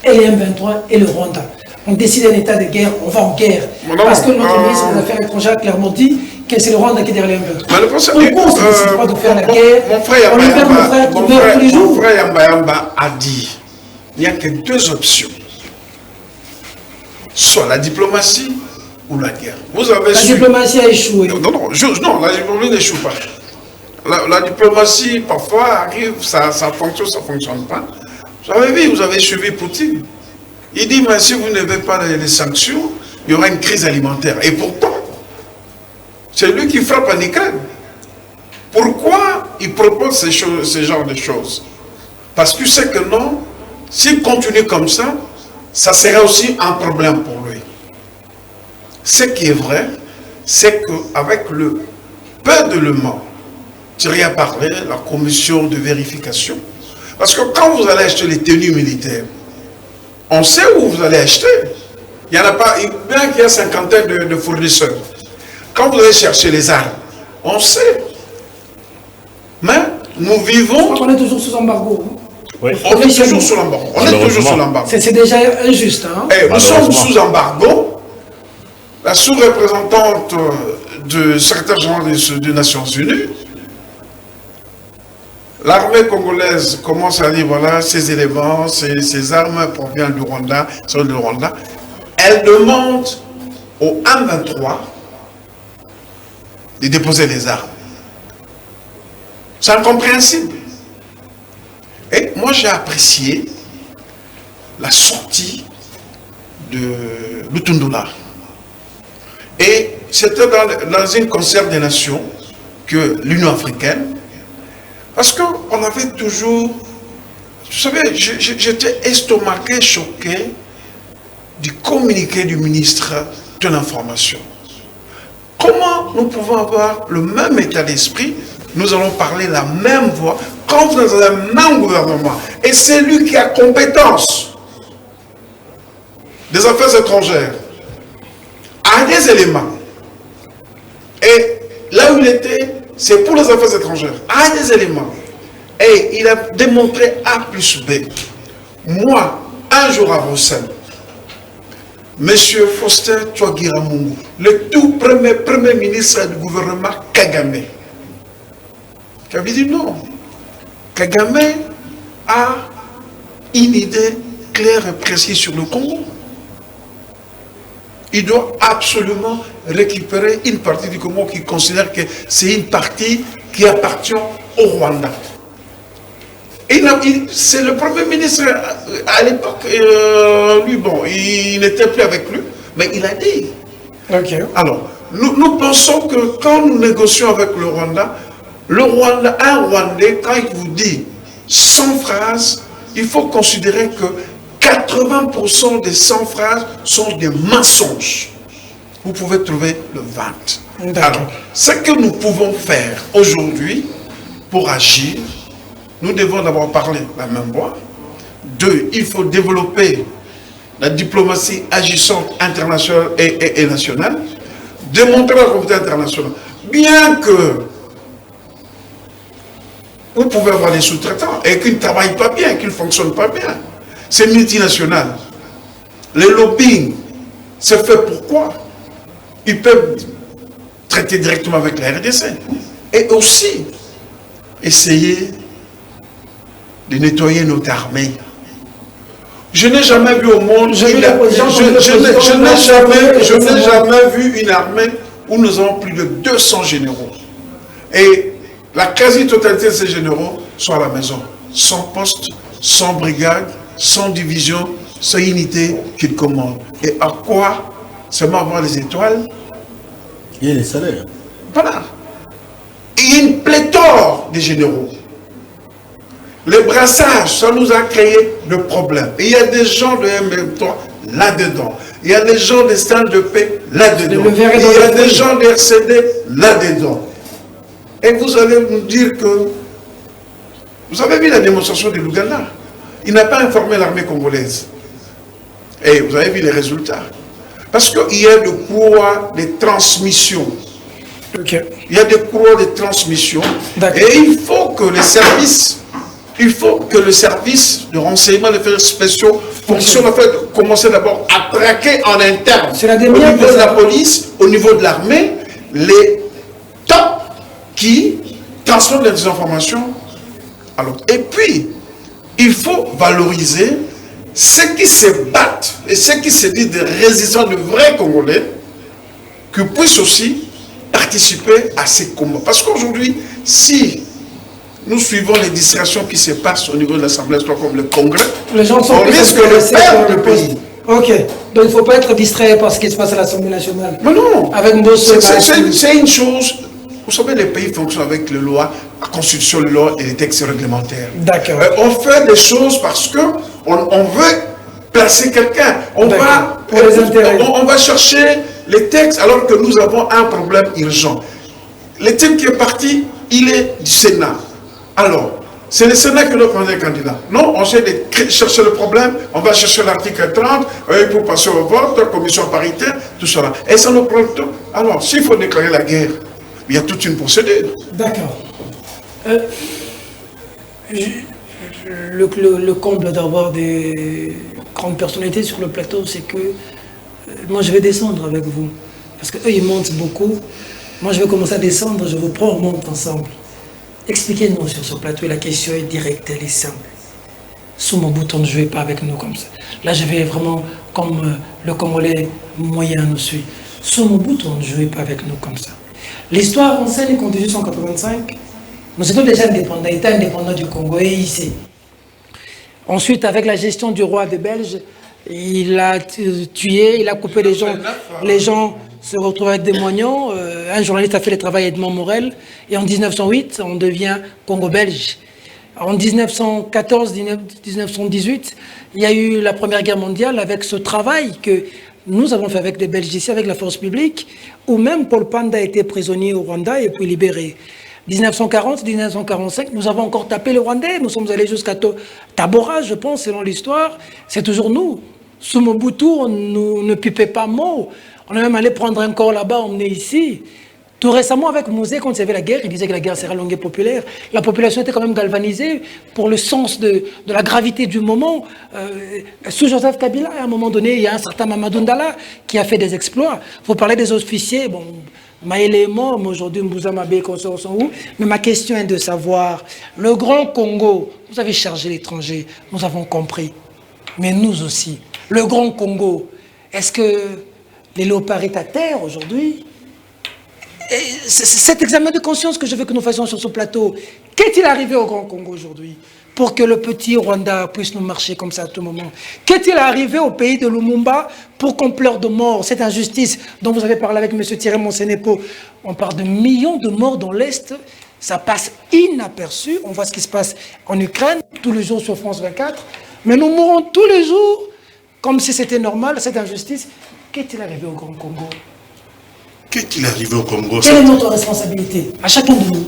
Et les M23 et le Rwanda. On décide d'un état de guerre, on va en guerre. Parce que notre ministre des Affaires étrangères a clairement dit que c'est le Rwanda qui est derrière les M23. Pourquoi on ne décide pas de faire la guerre? Mon frère Yamba Yamba a dit il n'y a que deux options. Soit la diplomatie ou la guerre. Vous avez la diplomatie a échoué. Non, la diplomatie n'échoue pas. La diplomatie, parfois, arrive, ça fonctionne, ça ne fonctionne pas. Vous avez vu, vous avez suivi Poutine. Il dit, mais si vous n'avez pas les sanctions, il y aura une crise alimentaire. Et pourtant, c'est lui qui frappe en Ukraine. Pourquoi il propose ce genre de choses? Parce qu'il sait que non, s'il continue comme ça, ça sera aussi un problème pour lui. Ce qui est vrai, c'est qu'avec le peu d'éléments, Thierry a parlé, la commission de vérification, parce que quand vous allez acheter les tenues militaires, on sait où vous allez acheter. Il n'y en a pas, bien qu'il y a cinquantaine de fournisseurs. Quand vous allez chercher les armes, on sait. Mais nous vivons... On est toujours sous embargo. Oui. On est toujours sous l'embargo. C'est déjà injuste. Hein? Nous sommes sous embargo. La sous-représentante du secrétaire général des Nations Unies, l'armée congolaise commence à dire voilà, ces éléments, ces armes proviennent du Rwanda, sont du Rwanda. Elle demande au M23 de déposer les armes. C'est incompréhensible. Et moi, j'ai apprécié la sortie de Lutundula. Et c'était dans une concert des nations que l'Union africaine, parce qu'on avait toujours, vous savez, j'étais estomaqué, choqué du communiqué du ministre de l'Information. Comment nous pouvons avoir le même état d'esprit, nous allons parler la même voix, quand vous êtes dans le même gouvernement, et c'est lui qui a compétence des affaires étrangères, a des éléments. Et là où il était, c'est pour les affaires étrangères, a des éléments. Et il a démontré A plus B. Moi, un jour à Bruxelles, Monsieur Faustin Twagiramungu, le tout premier ministre du gouvernement Kagame, qui avait dit non. Kagame a une idée claire et précise sur le Congo. Il doit absolument récupérer une partie du Congo qui considère que c'est une partie qui appartient au Rwanda. C'est le premier ministre à l'époque, lui, bon, il n'était plus avec lui, mais il a dit. Okay. Alors, nous pensons que quand nous négocions avec le Rwanda, un Rwandais, quand il vous dit 100 phrases, il faut considérer que 80% des 100 phrases sont des mensonges. Vous pouvez trouver le 20. Alors, ce que nous pouvons faire aujourd'hui pour agir, nous devons d'abord parler la même voix. 2, il faut développer la diplomatie agissante internationale et nationale, démontrer la communauté internationale. Bien que vous pouvez avoir des sous-traitants et qu'ils ne travaillent pas bien, qu'ils ne fonctionnent pas bien. C'est multinational. Le lobbying, c'est fait pourquoi? Ils peuvent traiter directement avec la RDC. Et aussi, essayer de nettoyer notre armée. Je n'ai jamais vu au monde, je n'ai jamais vu une armée où nous avons plus de 200 généraux. Et la quasi-totalité de ces généraux sont à la maison. 100 postes, 100 brigades, 100 divisions, c'est unité qu'il commande. Et à quoi seulement avoir les étoiles? Il y a les salaires. Voilà. Il y a une pléthore de généraux. Le brassage, ça nous a créé le problème. Et il y a des gens de M23 là-dedans. Il y a des gens des stands de paix là-dedans. Il y a des gens de RCD là-dedans. Et vous allez nous dire que... Vous avez vu la démonstration de l'Ouganda. Il n'a pas informé l'armée congolaise. Et vous avez vu les résultats. Parce qu'il y a des couloirs de transmission. Okay. Il y a des couloirs de transmission. Et il faut que les services... Il faut que le service de renseignement des faits spéciaux fonctionne, en fait, commencer d'abord à traquer en interne, au niveau de la police, au niveau de l'armée, les tops qui transmettent les informations. Alors, et puis, il faut valoriser ceux qui se battent et ceux qui se disent des résistants, de vrais Congolais, qui puissent aussi participer à ces combats. Parce qu'aujourd'hui, si nous suivons les distractions qui se passent au niveau de l'Assemblée, comme le Congrès, les gens sont on risque de perdre le pays. Ok, donc il ne faut pas être distrait par ce qui se passe à l'Assemblée nationale. Mais non, avec c'est une chose. Vous savez, les pays fonctionnent avec les lois, la constitution, les lois et les textes réglementaires. D'accord. On fait des choses parce qu'on veut placer quelqu'un. On va chercher les textes alors que nous avons un problème urgent. Le type qui est parti, il est du Sénat. Alors, c'est le Sénat qui doit prendre un candidat. Non, on essaie de chercher le problème, on va chercher l'article 30, pour passer au vote, la commission paritaire, tout cela. Et ça nous prend le temps. Alors, s'il faut déclarer la guerre, il y a toute une procédure. D'accord. Le comble d'avoir des grandes personnalités sur le plateau, c'est que moi je vais descendre avec vous. Parce qu'eux ils montent beaucoup. Moi je vais commencer à descendre, je vous prends, on monte ensemble. Expliquez-nous sur ce plateau, et la question est directe, elle est simple. Sous mon bouton, ne jouez pas avec nous comme ça. Là, je vais vraiment comme le Congolais moyen nous suit. Sous mon bouton, ne jouez pas avec nous comme ça. L'histoire enseigne qu'en 1885, nous étions déjà indépendants, État indépendant du Congo, et ici. Ensuite, avec la gestion du roi des Belges, il a tué, il a coupé les gens se retrouvent avec des moignons. Un journaliste a fait le travail Edmond Morel. Et en 1908, on devient Congo-Belge. En 1914-1918, il y a eu la Première Guerre mondiale avec ce travail que nous avons fait avec les Belges ici, avec la force publique, où même Paul Panda a été prisonnier au Rwanda et puis libéré. 1940-1945, nous avons encore tapé le Rwandais. Nous sommes allés jusqu'à Tabora, je pense, selon l'histoire. C'est toujours nous. Sous Mobutu, on ne pipait pas mot. On est même allé prendre un corps là-bas, emmener ici. Tout récemment, avec Mouzé, quand il y avait la guerre, il disait que la guerre serait longue et populaire. La population était quand même galvanisée pour le sens de la gravité du moment. Sous Joseph Kabila, à un moment donné, il y a un certain Mamadou Ndala qui a fait des exploits. Vous parlez des officiers, bon, Maël est mort, mais aujourd'hui, Mbouza Mabé, consorts sont où? Mais ma question est de savoir, le Grand Congo, vous avez chargé l'étranger, nous avons compris. Mais nous aussi, le Grand Congo, est-ce que les léopards est à terre aujourd'hui? Cet examen de conscience que je veux que nous fassions sur ce plateau, qu'est-il arrivé au Grand Congo aujourd'hui pour que le petit Rwanda puisse nous marcher comme ça à tout moment? Qu'est-il arrivé au pays de Lumumba pour qu'on pleure de mort, cette injustice dont vous avez parlé avec M. Thierry Monsenepo? On parle de millions de morts dans l'Est, ça passe inaperçu. On voit ce qui se passe en Ukraine, tous les jours sur France 24, mais nous mourons tous les jours comme si c'était normal, cette injustice. Qu'est-il arrivé au Grand Congo? Qu'est-il arrivé au Congo? Quelle est notre responsabilité, à chacun de nous?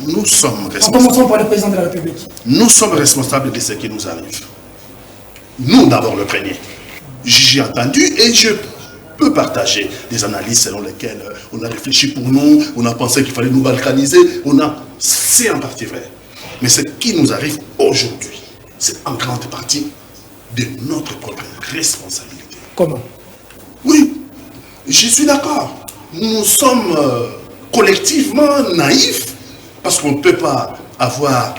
Nous sommes responsables. En commençant par le président de la République. Nous sommes responsables de ce qui nous arrive. Nous, d'abord, le premier. J'ai entendu et je peux partager des analyses selon lesquelles on a réfléchi pour nous, on a pensé qu'il fallait nous balkaniser, c'est en partie vrai. Mais ce qui nous arrive aujourd'hui, c'est en grande partie de notre propre responsabilité. Comment? Oui, je suis d'accord. Nous sommes collectivement naïfs parce qu'on ne peut pas avoir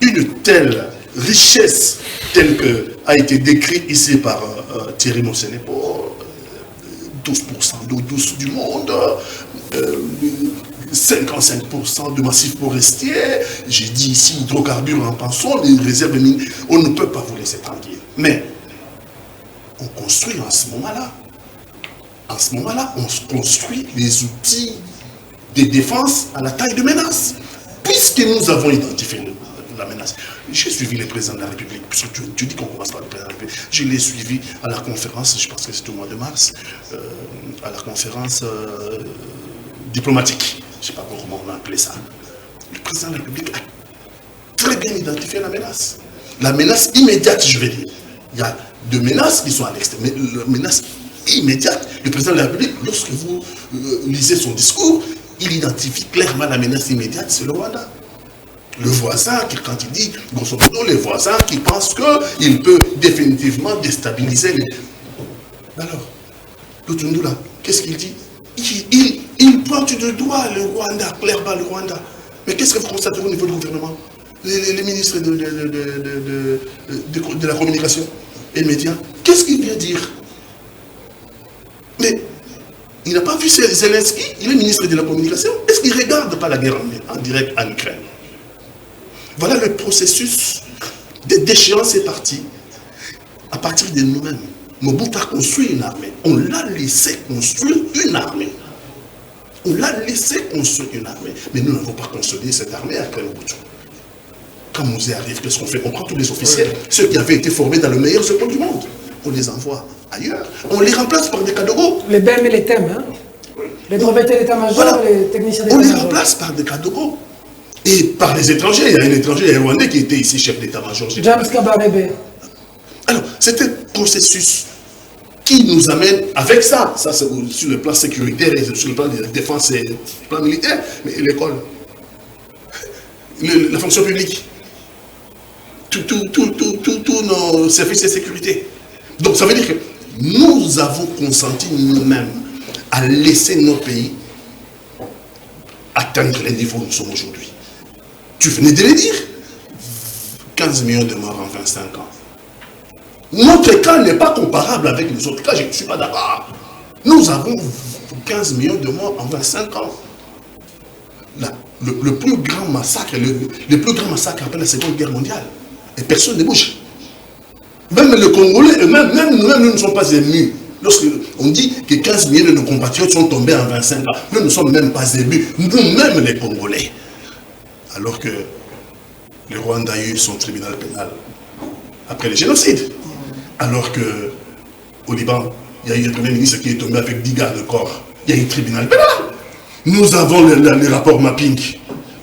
une telle richesse telle que a été décrite ici par Thierry Monsenepo, 12% d'eau douce du monde, 55% de massifs forestiers, j'ai dit ici hydrocarbures en pensant, les réserves minières, on ne peut pas vous laisser tranquille. Mais on construit en ce moment-là. En ce moment-là, on construit les outils de défense à la taille de menace. Puisque nous avons identifié la menace. J'ai suivi le président de la République, puisque tu dis qu'on commence par le président de la République. Je l'ai suivi à la conférence, je pense que c'était au mois de mars, à la conférence diplomatique. Je ne sais pas comment on a appelé ça. Le président de la République a très bien identifié la menace. La menace immédiate, je vais dire. Il y a deux menaces qui sont à l'extérieur. Mais la menace immédiate, le président de la République, lorsque vous lisez son discours, il identifie clairement la menace immédiate, c'est le Rwanda. Le voisin, quand il dit, grosso modo, les voisins qui pensent qu'il peut définitivement déstabiliser les... Alors, Lutundula, qu'est-ce qu'il dit? Il pointe du doigt le Rwanda, clairement le Rwanda. Mais qu'est-ce que vous constatez au niveau du gouvernement? Les ministres de la communication et médias, qu'est-ce qu'il vient dire? Mais il n'a pas vu Zelensky, il est ministre de la communication. Est-ce qu'il ne regarde pas la guerre en direct en Ukraine? Voilà le processus de déchéance est parti à partir de nous-mêmes. Mobutu a construit une armée. On l'a laissé construire une armée. On l'a laissé construire une armée. Mais nous n'avons pas consolidé cette armée après Mobutu. Quand Mouzé arrive, qu'est-ce qu'on fait? On prend tous les officiels, ceux qui avaient été formés dans le meilleur second du monde. On les envoie ailleurs. On les remplace par des Kadogo. Les BEM et les TEM, hein? Les brevets d'état-major, voilà. Les techniciens d'état-major. On les remplace par des Kadogo. Et par les étrangers. Il y a un étranger, il y a un Rwandais qui était ici chef d'état-major. James Kabarebe. Alors, c'est un processus qui nous amène avec ça. Ça, c'est sur le plan sécuritaire et sur le plan de la défense et le plan militaire. Mais l'école, la fonction publique, tous nos services de sécurité. Donc, ça veut dire que nous avons consenti nous-mêmes à laisser nos pays atteindre les niveaux où nous sommes aujourd'hui. Tu venais de le dire. 15 millions de morts en 25 ans. Notre cas n'est pas comparable avec les autres cas, je ne suis pas d'accord. Nous avons 15 millions de morts en 25 ans. Là, le plus grand massacre, le plus grand massacre après la Seconde Guerre mondiale. Et personne ne bouge. Même les Congolais, même nous ne sommes pas émus. Lorsqu'on dit que 15 millions de nos compatriotes sont tombés en 25 ans, nous ne sommes même pas émus. Nous-mêmes les Congolais. Alors que le Rwanda a eu son tribunal pénal après le génocide. Alors qu'au Liban, il y a eu un premier ministre qui est tombé avec 10 gardes de corps. Il y a eu un tribunal pénal. Nous avons les rapports mapping.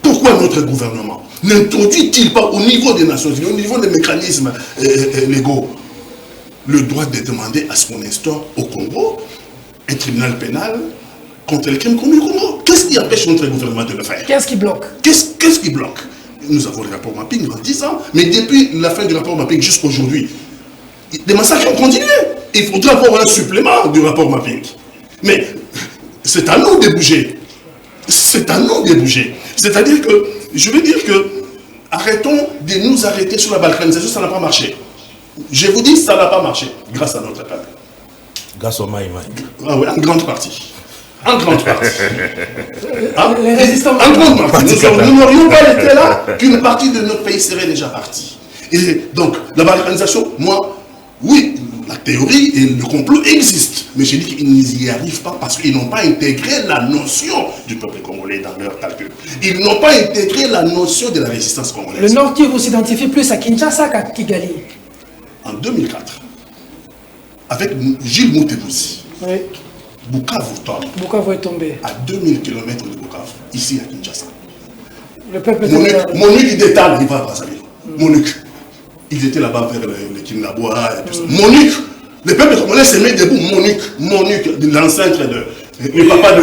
Pourquoi notre gouvernement n'introduit-il pas au niveau des Nations Unies, au niveau des mécanismes légaux, le droit de demander à ce qu'on instaure au Congo un tribunal pénal contre les crimes commis au Congo? Qu'est-ce qui empêche notre gouvernement de le faire? Qu'est-ce qui bloque? Qu'est-ce qui bloque? Nous avons le rapport mapping en 10 ans, mais depuis la fin du rapport mapping jusqu'à aujourd'hui, les massacres ont continué. Il faudra avoir un supplément du rapport mapping. Mais c'est à nous de bouger. C'est à nous de bouger. C'est-à-dire que, je veux dire que, arrêtons de nous arrêter sur la balkanisation, ça n'a pas marché. Je vous dis, ça n'a pas marché, grâce à notre peuple. Grâce au Maïmaï. Ah oui, en grande partie. En grande partie. Hein? Les résistants. En grande partie. Nous n'aurions pas été là qu'une partie de notre pays serait déjà partie. Et donc, la balkanisation, moi, oui, la théorie et le complot existent. Mais je dis qu'ils n'y arrivent pas parce qu'ils n'ont pas intégré la notion du peuple congolais dans leur calcul. Ils n'ont pas intégré la notion de la résistance congolaise. Le Nord Kivu s'identifie plus à Kinshasa qu'à Kigali. En 2004, avec Gilles Moutebouzi, Oui. Bukavu tombe. Bukavu est tombé. À 2000 km de Bukavu, ici à Kinshasa. Le peuple Monique, il détale, il va à Brazzaville. Monique. Ils étaient là-bas vers le Kinnaboa et tout ça. Monique. Le peuple congolais s'est mis debout. Monique, l'ancêtre de... Le papa de...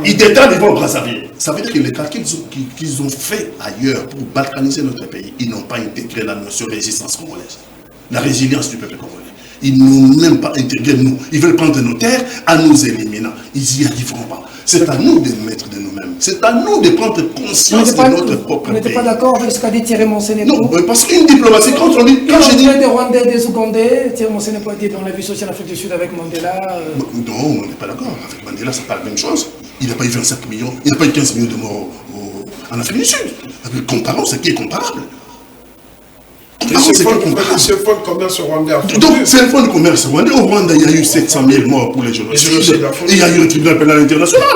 Ils détalent, ils vont à Brazzaville. Ça veut dire que les cas qu'ils ont fait ailleurs pour balkaniser notre pays, ils n'ont pas intégré la notion de résistance congolaise. La résilience du peuple congolais. Ils n'ont même pas intégré nous. Ils veulent prendre nos terres en nous éliminant. Ils n'y arriveront pas. C'est à nous de mettre de nous-mêmes. C'est à nous de prendre conscience de notre propre pays. Vous n'êtes pas d'accord avec ce qu'a dit Thierry Monsenepo? Non, parce qu'une diplomatie, quand je dis... Des Rwandais, des Ougandais, Thierry Monsenepo a dit, on l'a vu aussi en Afrique du Sud avec Mandela. Non, on n'est pas d'accord. Avec Mandela, c'est pas la même chose. Il n'a pas eu 25 millions, il n'a pas eu 15 millions de morts en Afrique du Sud. Comparons ce qui est comparable. Ce fonds de commerce rwandais. Donc, c'est un fonds de commerce rwandais. Au Rwanda, il y a eu 700 000 morts pour les génocides. Et il y a eu un tribunal pénal international.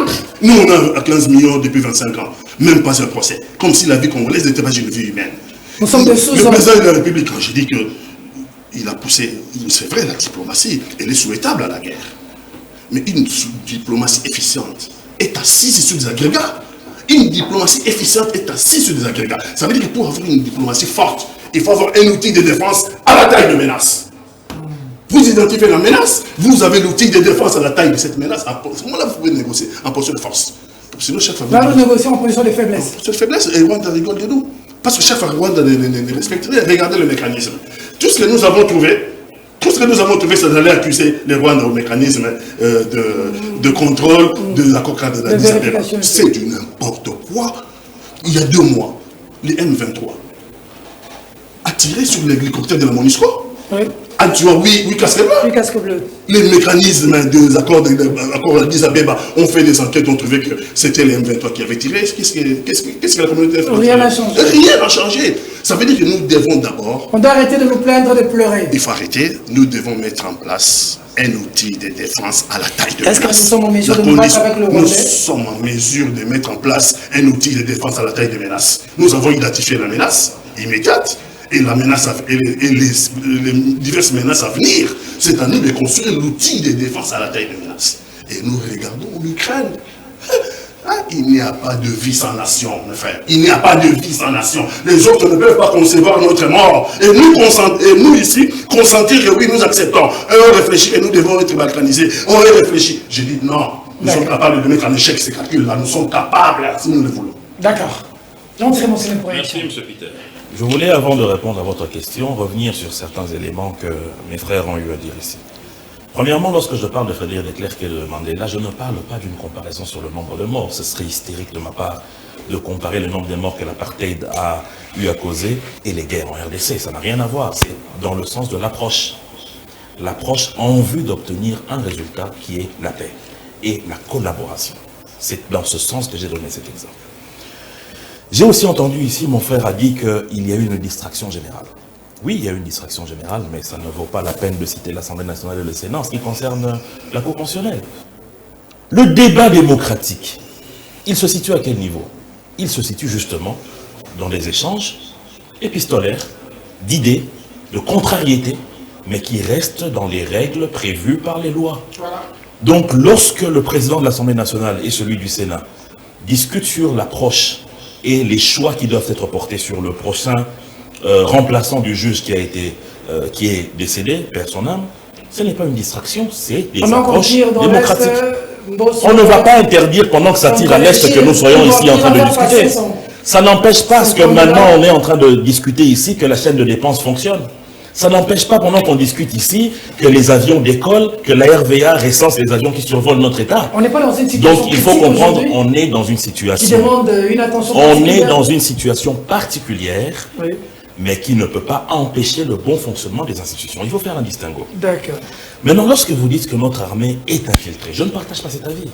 Nous, on a 15 millions depuis 25 ans. Même pas un procès. Comme si la vie congolaise n'était pas une vie humaine. Nous sommes le président de la République, quand je dis qu'il a poussé, c'est vrai, la diplomatie, elle est souhaitable à la guerre. Mais une diplomatie efficiente est assise sur des agrégats. Une diplomatie efficiente est assise sur des agrégats. Ça veut dire que pour avoir une diplomatie forte, il faut avoir un outil de défense à la taille de menace. Vous identifiez la menace, vous avez l'outil de défense à la taille de cette menace. À ce moment-là, vous pouvez négocier en position de force. Sinon, chaque fois. Là, nous négocions en position de faiblesse. En position de faiblesse, et Rwanda rigole de nous. Parce que chaque fois, Rwanda ne respecte rien. Regardez le mécanisme. Tout ce que nous avons trouvé, c'est d'aller accuser les Rwandais au mécanisme de contrôle de l'accord cadre d'Addis Abeba. C'est du n'importe quoi. Il y a 2 mois, les M23 a tiré sur l'hélicoptère de la MONUSCO. Oui. En tuant, oui, casque bleu. Oui, casque bleu. Les mécanismes des accords d'Addis Abeba ont fait des enquêtes, ont trouvé que c'était les M23 qui avaient tiré. Qu'est-ce que la communauté a fait? Rien n'a changé. Rien n'a changé. Ça veut dire que nous devons d'abord... On doit arrêter de nous plaindre, de pleurer. Il faut arrêter. Nous devons mettre en place un outil de défense à la taille de menace. Est-ce que nous sommes en mesure de nous battre avec le Rwandais? Nous sommes en mesure de mettre en place un outil de défense à la taille de menace. Nous avons identifié la menace immédiate et la menace et les diverses menaces à venir. C'est à nous de construire l'outil de défense à la taille de menace. Et nous regardons l'Ukraine. Il n'y a pas de vie sans nation, mes frères. Il n'y a pas de vie sans nation. Les autres ne peuvent pas concevoir notre mort. Et nous ici, consentir que oui, nous acceptons. Et on réfléchit et nous devons être balkanisés. On réfléchit. Je dis non. Nous sommes capables de mettre en échec ces calculs-là. Nous sommes capables, si nous le voulons. D'accord. J'entrerai mon séminaire pour Merci, M. Peter. Je voulais, avant de répondre à votre question, revenir sur certains éléments que mes frères ont eu à dire ici. Premièrement, lorsque je parle de Frédéric de Klerk et de Mandela, je ne parle pas d'une comparaison sur le nombre de morts. Ce serait hystérique de ma part de comparer le nombre de morts que l'apartheid a eu à causer et les guerres en RDC. Ça n'a rien à voir. C'est dans le sens de l'approche. L'approche en vue d'obtenir un résultat qui est la paix et la collaboration. C'est dans ce sens que j'ai donné cet exemple. J'ai aussi entendu ici, mon frère a dit qu'il y a eu une distraction générale. Oui, il y a eu une distraction générale, mais ça ne vaut pas la peine de citer l'Assemblée nationale et le Sénat en ce qui concerne la Cour constitutionnelle. Le débat démocratique, il se situe à quel niveau? Il se situe justement dans des échanges épistolaires, d'idées, de contrariétés, mais qui restent dans les règles prévues par les lois. Voilà. Donc, lorsque le président de l'Assemblée nationale et celui du Sénat discutent sur l'approche et les choix qui doivent être portés sur le prochain remplaçant du juge qui est décédé, perd son âme, ce n'est pas une distraction, c'est des approches démocratiques. On ne va pas interdire pendant que ça tire à l'Est que nous soyons ici en train de discuter. Ça n'empêche pas que maintenant on est en train de discuter ici que la chaîne de dépenses fonctionne. Ça n'empêche pas pendant qu'on discute ici que les avions décollent, que la RVA recense les avions qui survolent notre État. On n'est pas dans une situation. Donc il faut comprendre, on est dans une situation. Qui demande une attention particulière. On est dans une situation particulière. Oui. Mais qui ne peut pas empêcher le bon fonctionnement des institutions. Il faut faire un distinguo. D'accord. Maintenant, lorsque vous dites que notre armée est infiltrée, je ne partage pas cet avis.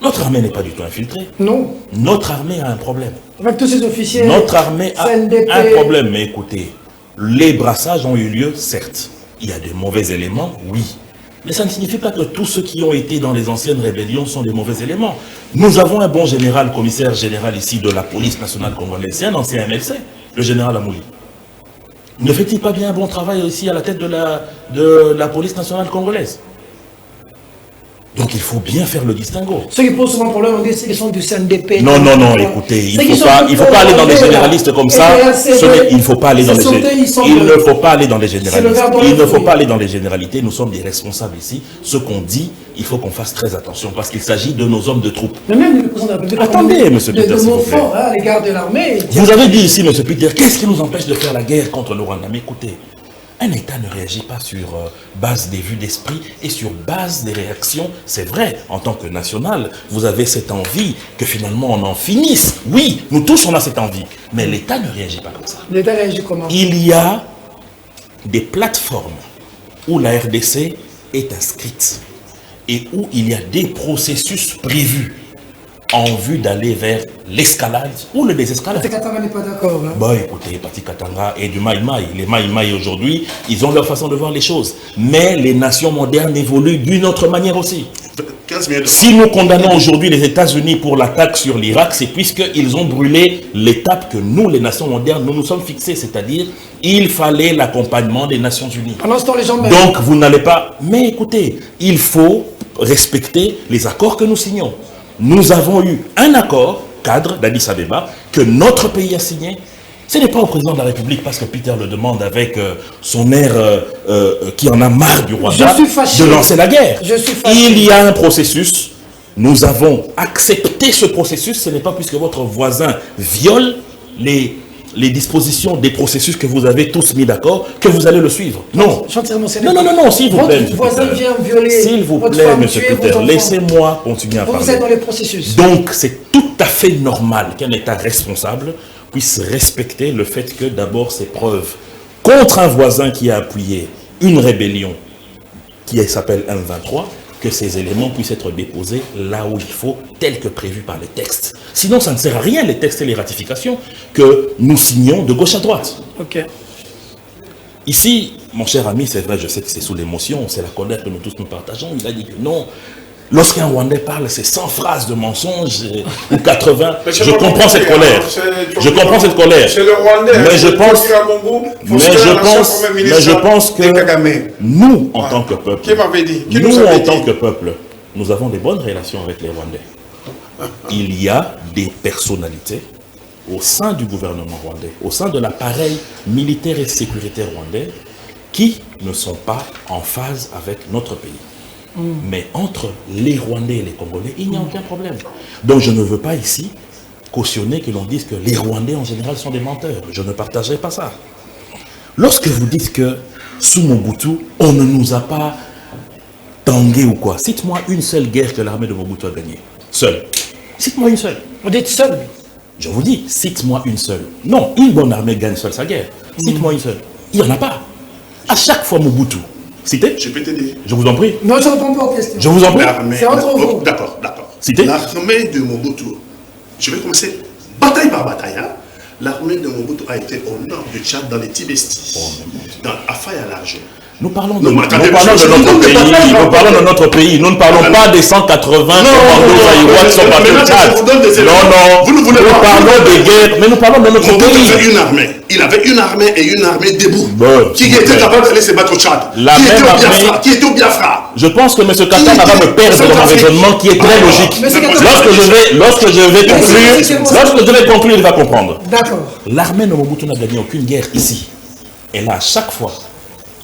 Notre armée n'est pas du tout infiltrée. Non. Notre armée a un problème. Avec tous ces officiers. Notre armée a un problème. Mais écoutez, les brassages ont eu lieu, certes. Il y a des mauvais éléments, oui. Mais ça ne signifie pas que tous ceux qui ont été dans les anciennes rébellions sont des mauvais éléments. Nous avons un bon général, commissaire général ici de la police nationale congolaise. C'est un ancien MLC, le général Amouli. Ne fait-il pas bien un bon travail ici à la tête de la police nationale congolaise? Donc il faut bien faire le distinguo. Ceux qui posent souvent problème, on dit qu'ils sont du CNDP. Non, écoutez, il ne faut pas aller dans des généralistes comme ça. Il ne faut pas aller dans les généralistes. Il ne faut pas aller dans les généralités. Il ne faut pas aller dans les généralités. Nous sommes des responsables ici. Ce qu'on dit, il faut qu'on fasse très attention parce qu'il s'agit de nos hommes de troupe. Mais même le président de la République. Attendez, M. Peter, s'il vous plaît. À l'égard de l'armée. Vous avez dit ici, M. Peter, qu'est-ce qui nous empêche de faire la guerre contre le Rwanda? Mais écoutez, un État ne réagit pas sur base des vues d'esprit et sur base des réactions. C'est vrai, en tant que national, vous avez cette envie que finalement on en finisse. Oui, nous tous on a cette envie. Mais l'État ne réagit pas comme ça. L'État réagit comment? Il y a des plateformes où la RDC est inscrite et où il y a des processus prévus en vue d'aller vers l'escalade ou le désescalade. Pati Katanga n'est pas d'accord. Hein? Bah écoutez, Pati Katanga et du Maï Maï. Les Maï Maï aujourd'hui, ils ont leur façon de voir les choses. Mais les nations modernes évoluent d'une autre manière aussi. 15 minutes. Si nous condamnons aujourd'hui les États-Unis pour l'attaque sur l'Irak, c'est puisqu'ils ont brûlé l'étape que nous, les nations modernes, nous nous sommes fixés. C'est-à-dire, il fallait l'accompagnement des Nations Unies. Pendant ce temps, les gens... Donc, vous n'allez pas... Mais écoutez, il faut respecter les accords que nous signons. Nous avons eu un accord, cadre d'Addis Abeba, que notre pays a signé. Ce n'est pas au président de la République, parce que Peter le demande avec son air qui en a marre du Rwanda, de lancer la guerre. Il y a un processus. Nous avons accepté ce processus. Ce n'est pas puisque votre voisin viole les dispositions des processus que vous avez tous mis d'accord que vous allez le suivre. Non. Non, s'il vous plaît. Votre voisin vient violer. S'il vous plaît, monsieur Peter, laissez-moi continuer à parler. Vous êtes dans les processus. Donc, c'est tout à fait normal qu'un État responsable puisse respecter le fait que d'abord ces preuves contre un voisin qui a appuyé une rébellion qui s'appelle M23, que ces éléments puissent être déposés là où il faut, tel que prévu par les textes. Sinon, ça ne sert à rien, les textes et les ratifications, que nous signons de gauche à droite. Ok. Ici, mon cher ami, c'est vrai, je sais que c'est sous l'émotion, c'est la colère que nous tous nous partageons, il a dit que non. Lorsqu'un Rwandais parle, c'est 100 phrases de mensonges ou 80. Je comprends cette colère. Je comprends cette colère. C'est le Rwandais. Mais je pense que nous, en tant que peuple, nous avons des bonnes relations avec les Rwandais. Il y a des personnalités au sein du gouvernement rwandais, au sein de l'appareil militaire et sécuritaire rwandais, qui ne sont pas en phase avec notre pays. Mais entre les Rwandais et les Congolais, il n'y a aucun problème. Donc je ne veux pas ici cautionner que l'on dise que les Rwandais en général sont des menteurs. Je ne partagerai pas ça. Lorsque vous dites que sous Mobutu, on ne nous a pas tangué ou quoi, cite-moi une seule guerre que l'armée de Mobutu a gagnée. Seule. Cite-moi une seule. Vous dites seule? Je vous dis, cite-moi une seule. Non, une bonne armée gagne seule sa guerre. Cite-moi une seule. Il n'y en a pas. À chaque fois Mobutu. Citez. Je peux te dire. Je vous en prie. Non, je ne réponds pas aux questions. Je vous en prie. C'est entre vous. D'accord. Citez. L'armée de Mobutu, je vais commencer bataille par bataille. Hein. L'armée de Mobutu a été au nord du Tchad, dans les Tibestis, dans Afaya-Large. Nous parlons de notre pays. Nous ne parlons pas des 180 commandos zaïrois qui sont partis au Tchad. Non. Nous parlons des guerres, mais nous parlons de notre pays. Il avait une armée et une armée debout qui était capable d'aller se battre au Tchad. Qui était au Biafra. Je pense que M. Katanga va me perdre dans mon raisonnement qui est très logique. Lorsque je vais conclure, il va comprendre. D'accord. L'armée de Mobutu n'a gagné aucune guerre ici. Elle a à chaque fois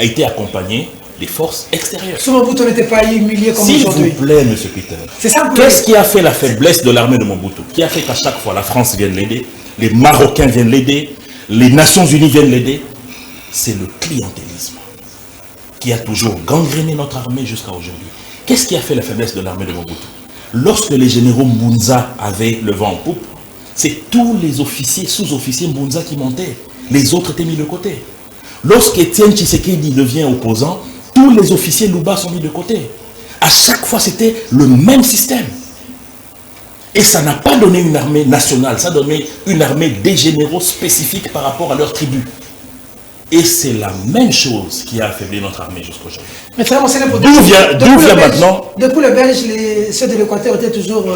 été accompagnée des forces extérieures. Ce Mobutu n'était pas humilié comme aujourd'hui. S'il vous plaît, M. Peter. Qu'est-ce qui a fait la faiblesse de l'armée de Mobutu? Qui a fait qu'à chaque fois la France vienne l'aider, les Marocains viennent l'aider, les Nations Unies viennent l'aider? C'est le clientélisme qui a toujours gangréné notre armée jusqu'à aujourd'hui. Qu'est-ce qui a fait la faiblesse de l'armée de Mobutu? Lorsque les généraux Mbunza avaient le vent en poupe, c'est tous les officiers, sous-officiers Mbunza qui montaient. Les autres étaient mis de côté. Lorsqu'Étienne Tshisekedi devient opposant, tous les officiers Luba sont mis de côté. À chaque fois, c'était le même système. Et ça n'a pas donné une armée nationale, ça a donné une armée des généraux spécifiques par rapport à leur tribu. Et c'est la même chose qui a affaibli notre armée jusqu'aujourd'hui. Mais très bon, c'est d'où vient maintenant? Depuis les Belges, ceux de l'Équateur étaient toujours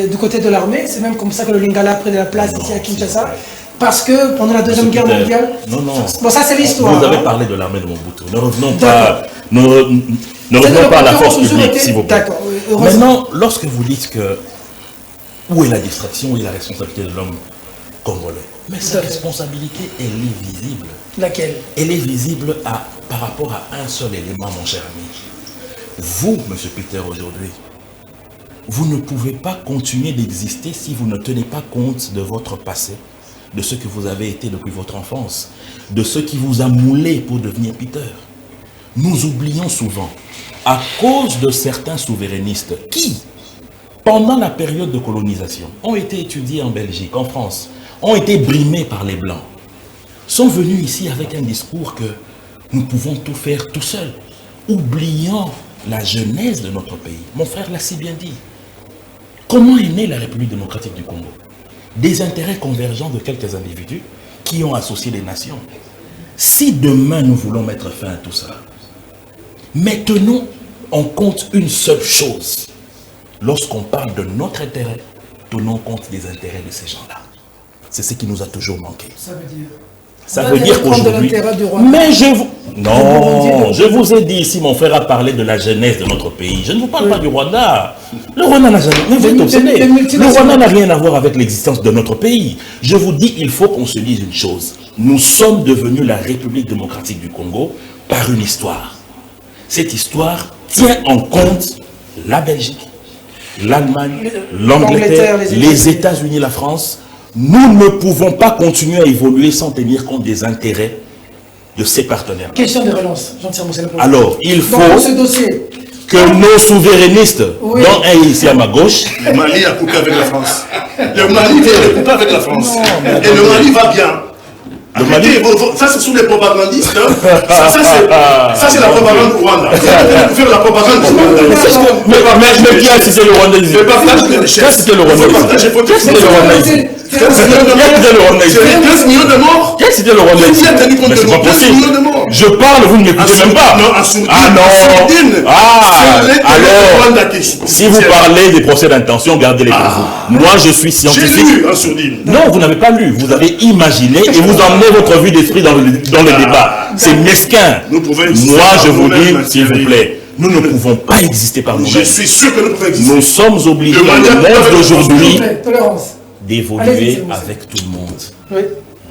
du côté de l'armée. C'est même comme ça que le Lingala a pris de la place ici à Kinshasa. Parce que pendant la Deuxième Guerre mondiale... Non. Bon, ça c'est l'histoire. Vous avez parlé de l'armée de Mobutu. Ne revenons pas à la force publique, s'il vous plaît. D'accord. Maintenant, lorsque vous dites que... Où est la distraction, où est la responsabilité de l'homme congolais? Mais sa responsabilité, elle est visible. Laquelle? Elle est visible par rapport à un seul élément, mon cher ami. Vous, M. Peter, aujourd'hui, vous ne pouvez pas continuer d'exister si vous ne tenez pas compte de votre passé, de ce que vous avez été depuis votre enfance, de ce qui vous a moulé pour devenir Peter. Nous oublions souvent, à cause de certains souverainistes qui, pendant la période de colonisation, ont été étudiés en Belgique, en France, ont été brimés par les Blancs, sont venus ici avec un discours que nous pouvons tout faire tout seuls, oubliant la genèse de notre pays. Mon frère l'a si bien dit. Comment est née la République démocratique du Congo? Des intérêts convergents de quelques individus qui ont associé les nations. Si demain nous voulons mettre fin à tout ça, maintenons en compte une seule chose. Lorsqu'on parle de notre intérêt, tenons compte des intérêts de ces gens-là. C'est ce qui nous a toujours manqué. Ça veut dire qu'aujourd'hui... Mais je vous ai dit ici, mon frère a parlé de la jeunesse de notre pays. Je ne vous parle pas du Rwanda. Le Rwanda n'a jamais... Le Rwanda n'a rien à voir avec l'existence de notre pays. Je vous dis, il faut qu'on se dise une chose. Nous sommes devenus la République démocratique du Congo par une histoire. Cette histoire tient en compte la Belgique, l'Allemagne, l'Angleterre, les États-Unis, la France. Nous ne pouvons pas continuer à évoluer sans tenir compte des intérêts de ces partenaires. Question de relance, Jean-Pierre Moussel. Alors, il faut que Ah. nos souverainistes, Oui. dont un ici à ma gauche, Le Mali a coupé avec la France. Le Mali vient de couper avec la France. Et le Mali va bien. Arrêtez, ça c'est sous les propagandistes. Hein. Ça c'est la propagande du Rwanda. Vous allez faire la propagande du Rwanda. mais qui a cité le Rwanda ici? Le partage de richesse. Qu'est-ce que le Rwanda ici? Qu'est-ce que le Rwanda ici? C'est 15 millions de morts. Qu'est-ce que le Rwanda ici? Qui a tenu compte Mais de c'est pas nous? 15 possible. millions de morts. Je parle, vous ne m'écoutez même pas. Non, à Sourdine. Ah non. Alors, si vous parlez des procès d'intention, gardez-les pour vous. Moi, je suis J'ai scientifique. lu en Sourdine. Non, vous n'avez pas lu. Vous avez imaginé et vous emmenez votre vue d'esprit dans le débat. C'est mesquin. Nous pouvons exister Moi, par je vous nous-mêmes, dis, s'il vous Thierry. plaît, nous ne pouvons pas exister par Je nous-mêmes. suis sûr que nous pouvons exister. Nous sommes obligés, De dans manière le monde tolérante. d'aujourd'hui, Tolérance. Allez-y, d'évoluer c'est bon, c'est avec tout le monde. Oui.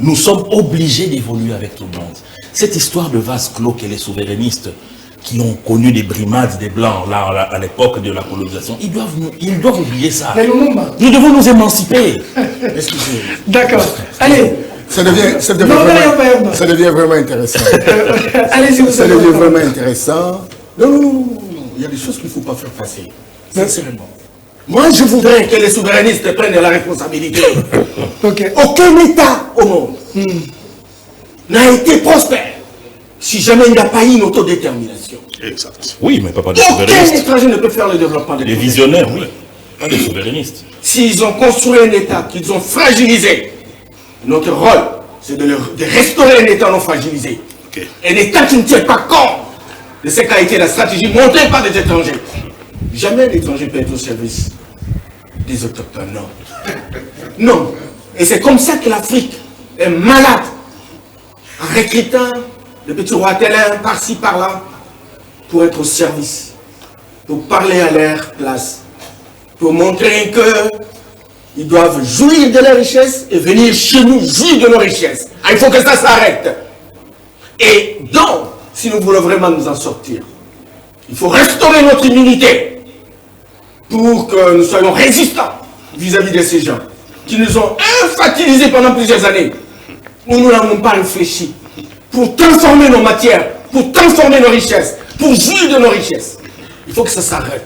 Nous sommes obligés d'évoluer avec tout le monde. Cette histoire de vase clos que les souverainistes qui ont connu des brimades des Blancs là, à l'époque de la colonisation, ils doivent oublier ça. Les Lumumba. Nous devons nous émanciper. D'accord. Allez. Ça devient vraiment intéressant. Allez-y, vous Ça devient vraiment intéressant. Non. Il y a des choses qu'il ne faut pas faire passer. Sincèrement. Moi, je voudrais que les souverainistes prennent la responsabilité. Ok. Aucun État au monde n'a été prospère si jamais il n'y a pas eu une autodétermination. Exact. Oui, mais pas des Aucun souverainistes. étranger ne peut faire le développement des Les visionnaires, oui. Pas des souverainistes. S'ils ont construit un État qu'ils ont fragilisé, notre rôle, c'est de restaurer un État non fragilisé. Ok. Un État qui ne tient pas compte de ce qu'a été la stratégie montée par des étrangers. Jamais l'étranger peut être au service des autochtones, non. Non. Et c'est comme ça que l'Afrique est malade. En recrutant le petit roi Télin par-ci, par-là, pour être au service, pour parler à leur place, pour montrer qu'ils doivent jouir de leurs richesses et venir chez nous jouir de nos richesses. Ah, il faut que ça s'arrête. Et donc, si nous voulons vraiment nous en sortir, il faut restaurer notre immunité pour que nous soyons résistants vis-à-vis de ces gens qui nous ont infantilisés pendant plusieurs années, où nous n'avons pas réfléchi pour transformer nos matières, pour transformer nos richesses, pour jouir de nos richesses. Il faut que ça s'arrête.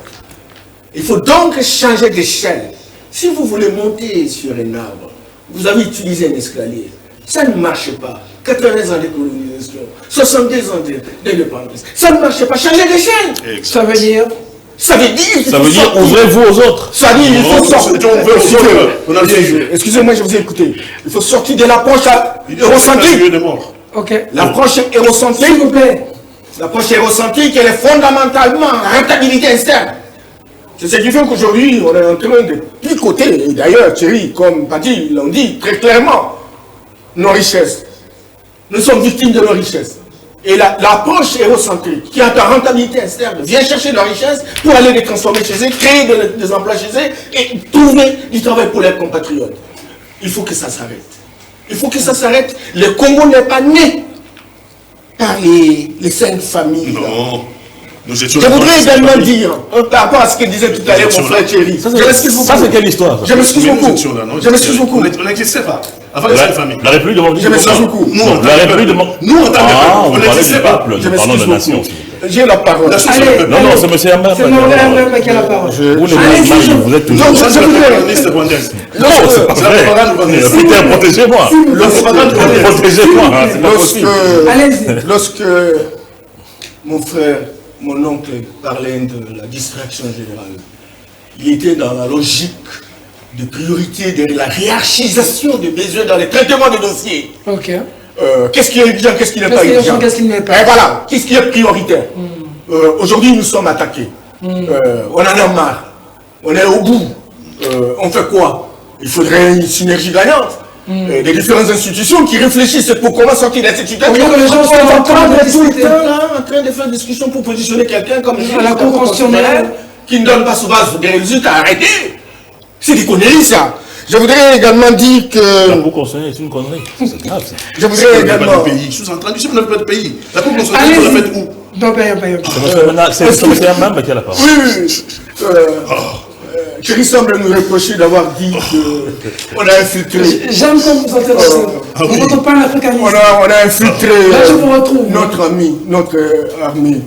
Il faut donc changer d'échelle. Si vous voulez monter sur un arbre, vous avez utilisé un escalier. Ça ne marche pas. 80 ans de colonisation, 62 ans d'indépendance. Ça ne marche pas. Changez d'échelle. Ça veut dire Ça veut dire ouvrez-vous aux autres. Ça veut dire il faut sortir. On a vu. Excusez-moi, je vous ai écouté. Il faut sortir de l'approche eurocentrique. de mort. Ok. L'approche eurocentrique, S'il vous plaît. l'approche eurocentrique, elle est fondamentalement la rentabilité externe. C'est ce qui fait qu'aujourd'hui, on est en train de picoter. Et d'ailleurs, Thierry, comme Patti l'ont dit très clairement, nos richesses. Nous sommes victimes de nos richesses. Et l'approche eurocentrique, qui a ta rentabilité externe, vient chercher la richesse pour aller les transformer chez eux, créer des emplois chez eux et trouver du travail pour leurs compatriotes. Il faut que ça s'arrête. Il faut que ça s'arrête. Le Congo n'est pas né par les 5 familles. Non. Nous étions Je voudrais également famille. dire, par rapport à ce que disait tout à l'heure mon frère Thierry, je m'excuse beaucoup. Ça, c'est quelle histoire? Je m'excuse Mais nous beaucoup. étions là, non? Je m'excuse beaucoup. On n'existait pas. Avant les 5 familles. La République de Je m'excuse beaucoup. Nous, en tant La que République de peuple. Nous, en tant que Ah, peuple, on on parlait du n'existait pas. peuple, Je nous parlons m'excuse de nation. beaucoup. J'ai la parole. La société. Allez, Non, non, c'est monsieur Hamad. c'est mon frère qui a la parole. Vous ne Allez-y, vous êtes toujours... Non, Ça, je c'est la voudrais- propagandiste rwandaise. Non, c'est pas C'est la vrai. propagande rwandaise. Putain, protégez-moi. La propagande rwandaise. Protégez-moi, hein, c'est pas possible. Allez-y. Lorsque mon frère, mon oncle parlait de la distraction générale, il était dans la logique de priorité, de la hiérarchisation des besoins dans les traitements des dossiers. Ok. Qu'est-ce qui est urgent, qu'est-ce qui n'est pas urgent? Qu'est-ce qui n'est pas? Et voilà, qu'est-ce qui est prioritaire? Aujourd'hui, nous sommes attaqués. On en a marre. On est au bout. On fait quoi? Il faudrait une synergie gagnante. Des différentes institutions qui réfléchissent pour comment sortir de cette situation. Les gens sont en train de tout le temps là, en train de faire discussion pour positionner quelqu'un comme la Cour constitutionnelle qui ne donne pas souvent des résultats. Arrêtez! C'est des conneries ça. Je voudrais également dire que... La Cour constitutionnelle est une connerie. C'est grave ça. Je voudrais également... Je suis en train de dire, vous n'avez pas de pays. La Cour constitutionnelle, vous la faites où? Non, ben. C'est le commissaire même qui a la parole. Oui. Thierry semble nous reprocher d'avoir dit qu'on a infiltré. J'aime quand vous interrogez. On n'entend pas l'africanisme. On a infiltré Là, je vous retrouve. notre armée.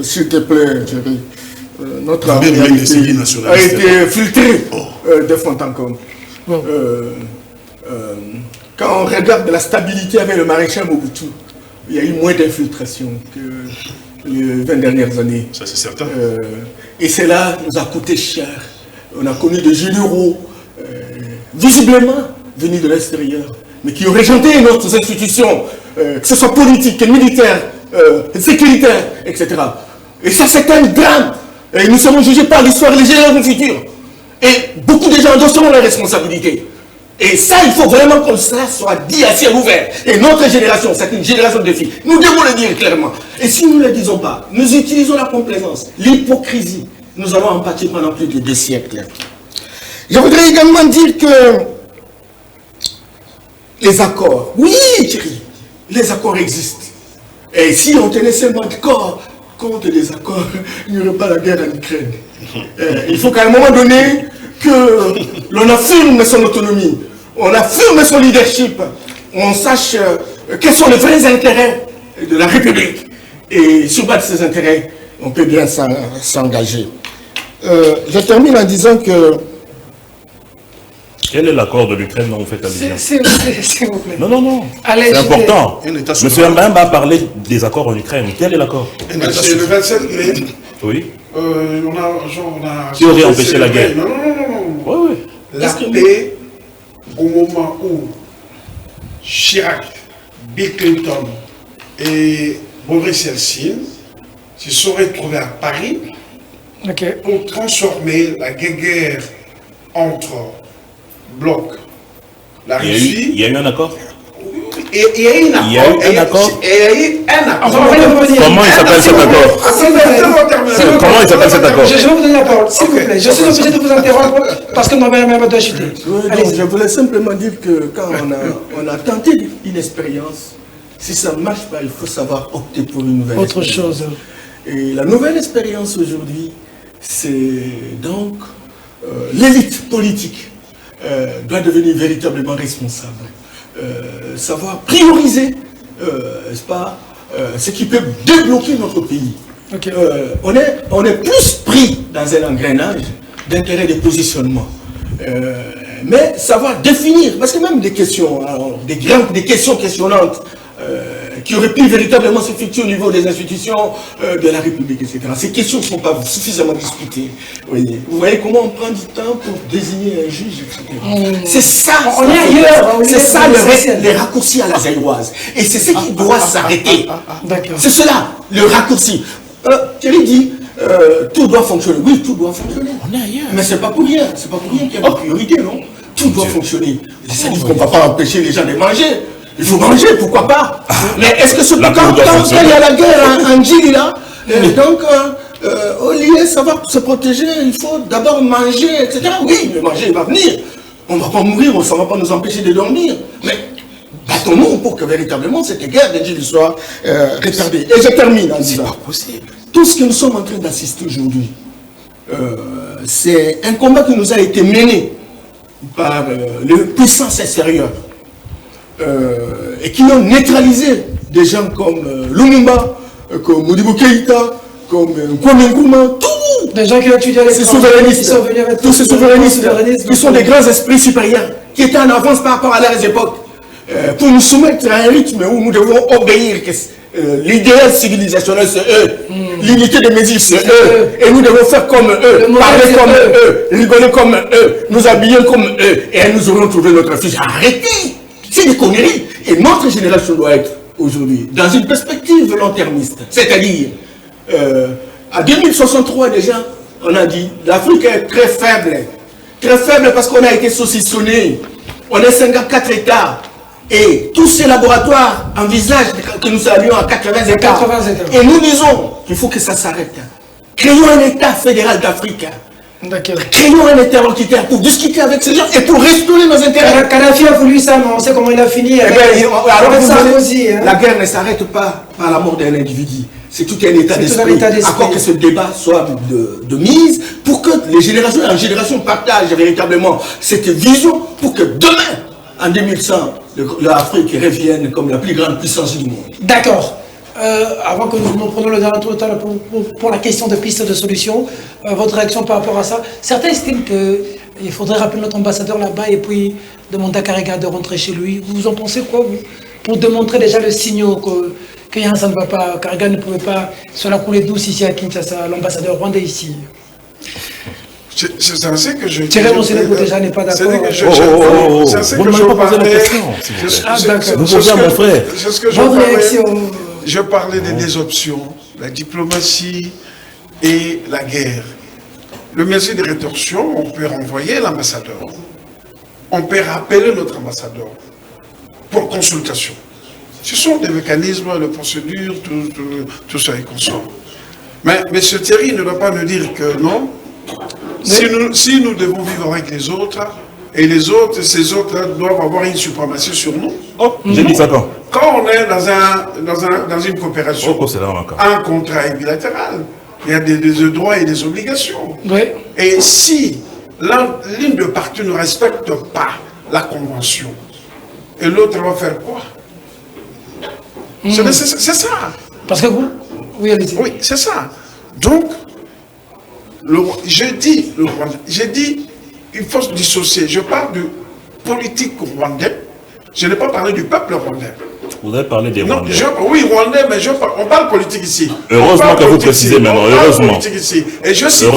S'il te plaît, Thierry. Notre armée a été filtrée de fond en comble. Quand on regarde la stabilité avec le maréchal Mobutu, il y a eu moins d'infiltration que les 20 dernières années. Ça, c'est certain. Et cela nous a coûté cher. On a connu des généraux, visiblement venus de l'extérieur, mais qui ont rejeté notre institutions, que ce soit politique, militaire, sécuritaire, etc. Et ça, c'est un drame. Et nous serons jugés par l'histoire et les générations futures. Et beaucoup de gens endosseront leurs responsabilités. Et ça, il faut vraiment que ça soit dit à ciel ouvert. Et notre génération, c'est une génération de filles. Nous devons le dire clairement. Et si nous ne le disons pas, nous utilisons la complaisance, l'hypocrisie. Nous allons en pâtir pendant plus de 2 siècles. Je voudrais également dire que les accords, oui Thierry, les accords existent. Et si on tenait seulement compte des accords, il n'y aurait pas la guerre en Ukraine. Il faut qu'à un moment donné, que l'on affirme son autonomie, on affirme son leadership, on sache quels sont les vrais intérêts de la République. Et sur base de ces intérêts, on peut bien s'engager. Je termine en disant que... Quel est l'accord de l'Ukraine dont vous faites allusion? S'il vous plaît. Non. C'est important. Monsieur Mbemba a parlé des accords en Ukraine. Quel est l'accord? C'est le 27 mai. Oui. On a qui aurait empêché la guerre? Non. Oui. La paix, au moment où Chirac, Bill Clinton et Boris Yeltsin se sont retrouvés à Paris pour transformer la guerre entre blocs. La Russie. Il y a eu un accord? Il y a eu un accord. Comment il s'appelle cet accord? Comment il s'appelle cet accord? Je vais vous donner la parole, s'il vous plaît. Je suis obligé de vous interrompre parce que ma mère doit chuter. Je voulais simplement dire que quand on a tenté une expérience, si ça ne marche pas, il faut savoir opter pour une nouvelle autre chose. Et la nouvelle expérience aujourd'hui, c'est donc l'élite politique doit devenir véritablement responsable. Savoir prioriser, n'est-ce pas, ce qui peut débloquer notre pays. On est plus pris dans un engrenage d'intérêt de positionnement. Mais savoir définir, parce que même des questions, des questions questionnantes qui auraient pu véritablement s'effectuer au niveau des institutions de la République, etc. Ces questions ne sont pas suffisamment discutées. Vous voyez comment on prend du temps pour désigner un juge, etc. C'est ça, c'est ça les raccourcis à la zaïroise. Et c'est ce qui doit s'arrêter. C'est cela, le raccourci. Thierry dit, tout doit fonctionner. Oui, tout doit fonctionner. On est ailleurs. Mais c'est pas pour rien. C'est pas pour rien qu'il y a une priorité, non? Tout doit fonctionner. Ça dit qu'on ne va pas empêcher les gens de manger. Il faut manger, pourquoi pas? Mais est-ce que quand il y a la guerre en Djili, là, donc, au lieu de savoir se protéger, il faut d'abord manger, etc. Oui, le manger va venir. On ne va pas mourir, ça ne va pas nous empêcher de dormir. Mais battons-nous pour que véritablement cette guerre de Djili soit retardée. Et je termine en disant, tout ce que nous sommes en train d'assister aujourd'hui, c'est un combat qui nous a été mené par les puissances extérieures. Et qui ont neutralisé des gens comme Lumumba, comme Modibo Keïta, comme Kwame Nkrumah, tous des gens qui ont étudié ces souverainistes, tous ces souverainistes qui sont des grands esprits supérieurs, qui étaient en avance par rapport à leurs époques, pour nous soumettre à un rythme où nous devons obéir L'idéal civilisationnel, c'est eux. L'unité de mesure, c'est eux. Et nous devons faire comme eux, parler comme eux, rigoler comme eux, nous habiller comme eux. Et nous aurons trouvé notre fils. Arrêtez! C'est des conneries. Et notre génération doit être aujourd'hui dans une perspective long-termiste. C'est-à-dire, à 2063 déjà, on a dit, l'Afrique est très faible. Très faible parce qu'on a été saucissonné. On est 54 États. Et tous ces laboratoires envisagent que nous allions à 80 États. Et nous disons qu'il faut que ça s'arrête. Créons un État fédéral d'Afrique. Créons un interlocuteur pour discuter avec ces gens et pour restaurer nos intérêts. Kadhafi a voulu ça, mais on sait comment il a fini. La guerre ne s'arrête pas par la mort d'un individu. C'est tout un état d'esprit. Encore que ce débat soit de mise pour que les générations en génération partagent véritablement cette vision pour que demain, en 2100, l'Afrique revienne comme la plus grande puissance du monde. D'accord. Avant que nous prenions le dernier temps pour la question de piste de solution, votre réaction par rapport à ça. Certains estiment qu'il faudrait rappeler notre ambassadeur là-bas et puis demander à Karega de rentrer chez lui. Vous en pensez quoi, vous? Pour démontrer déjà le signal que ça ne va pas, Karega ne pouvait pas se la couler douce ici à Kinshasa, l'ambassadeur rwandais ici. C'est ainsi que je... Thierry Monsenegou déjà n'est pas d'accord. C'est ainsi que je parlais... Vous posez à mon frère. C'est ce que je parlais des deux options, la diplomatie et la guerre. Le métier de rétorsion, on peut renvoyer l'ambassadeur. On peut rappeler notre ambassadeur pour consultation. Ce sont des mécanismes, les procédures, tout ça est consort. Mais M. Thierry ne doit pas nous dire que non. Si nous devons vivre avec les autres, et les autres, ces autres doivent avoir une suprématie sur nous. Oh, j'ai dit ça quand? Quand on est dans une coopération, un contrat bilatéral, il y a des droits et des obligations. Oui. Et si l'une des parties ne respecte pas la convention, et l'autre va faire quoi? C'est ça. Parce que vous? Oui, allez-y. Oui, c'est ça. Donc, j'ai dit, il faut se dissocier. Je parle de politique rwandaise. Je n'ai pas parlé du peuple rwandais. Vous avez parlé des Rwandais. Oui, Rwandais, mais on parle politique ici. Heureusement que vous précisez maintenant. Heureusement. Et je cite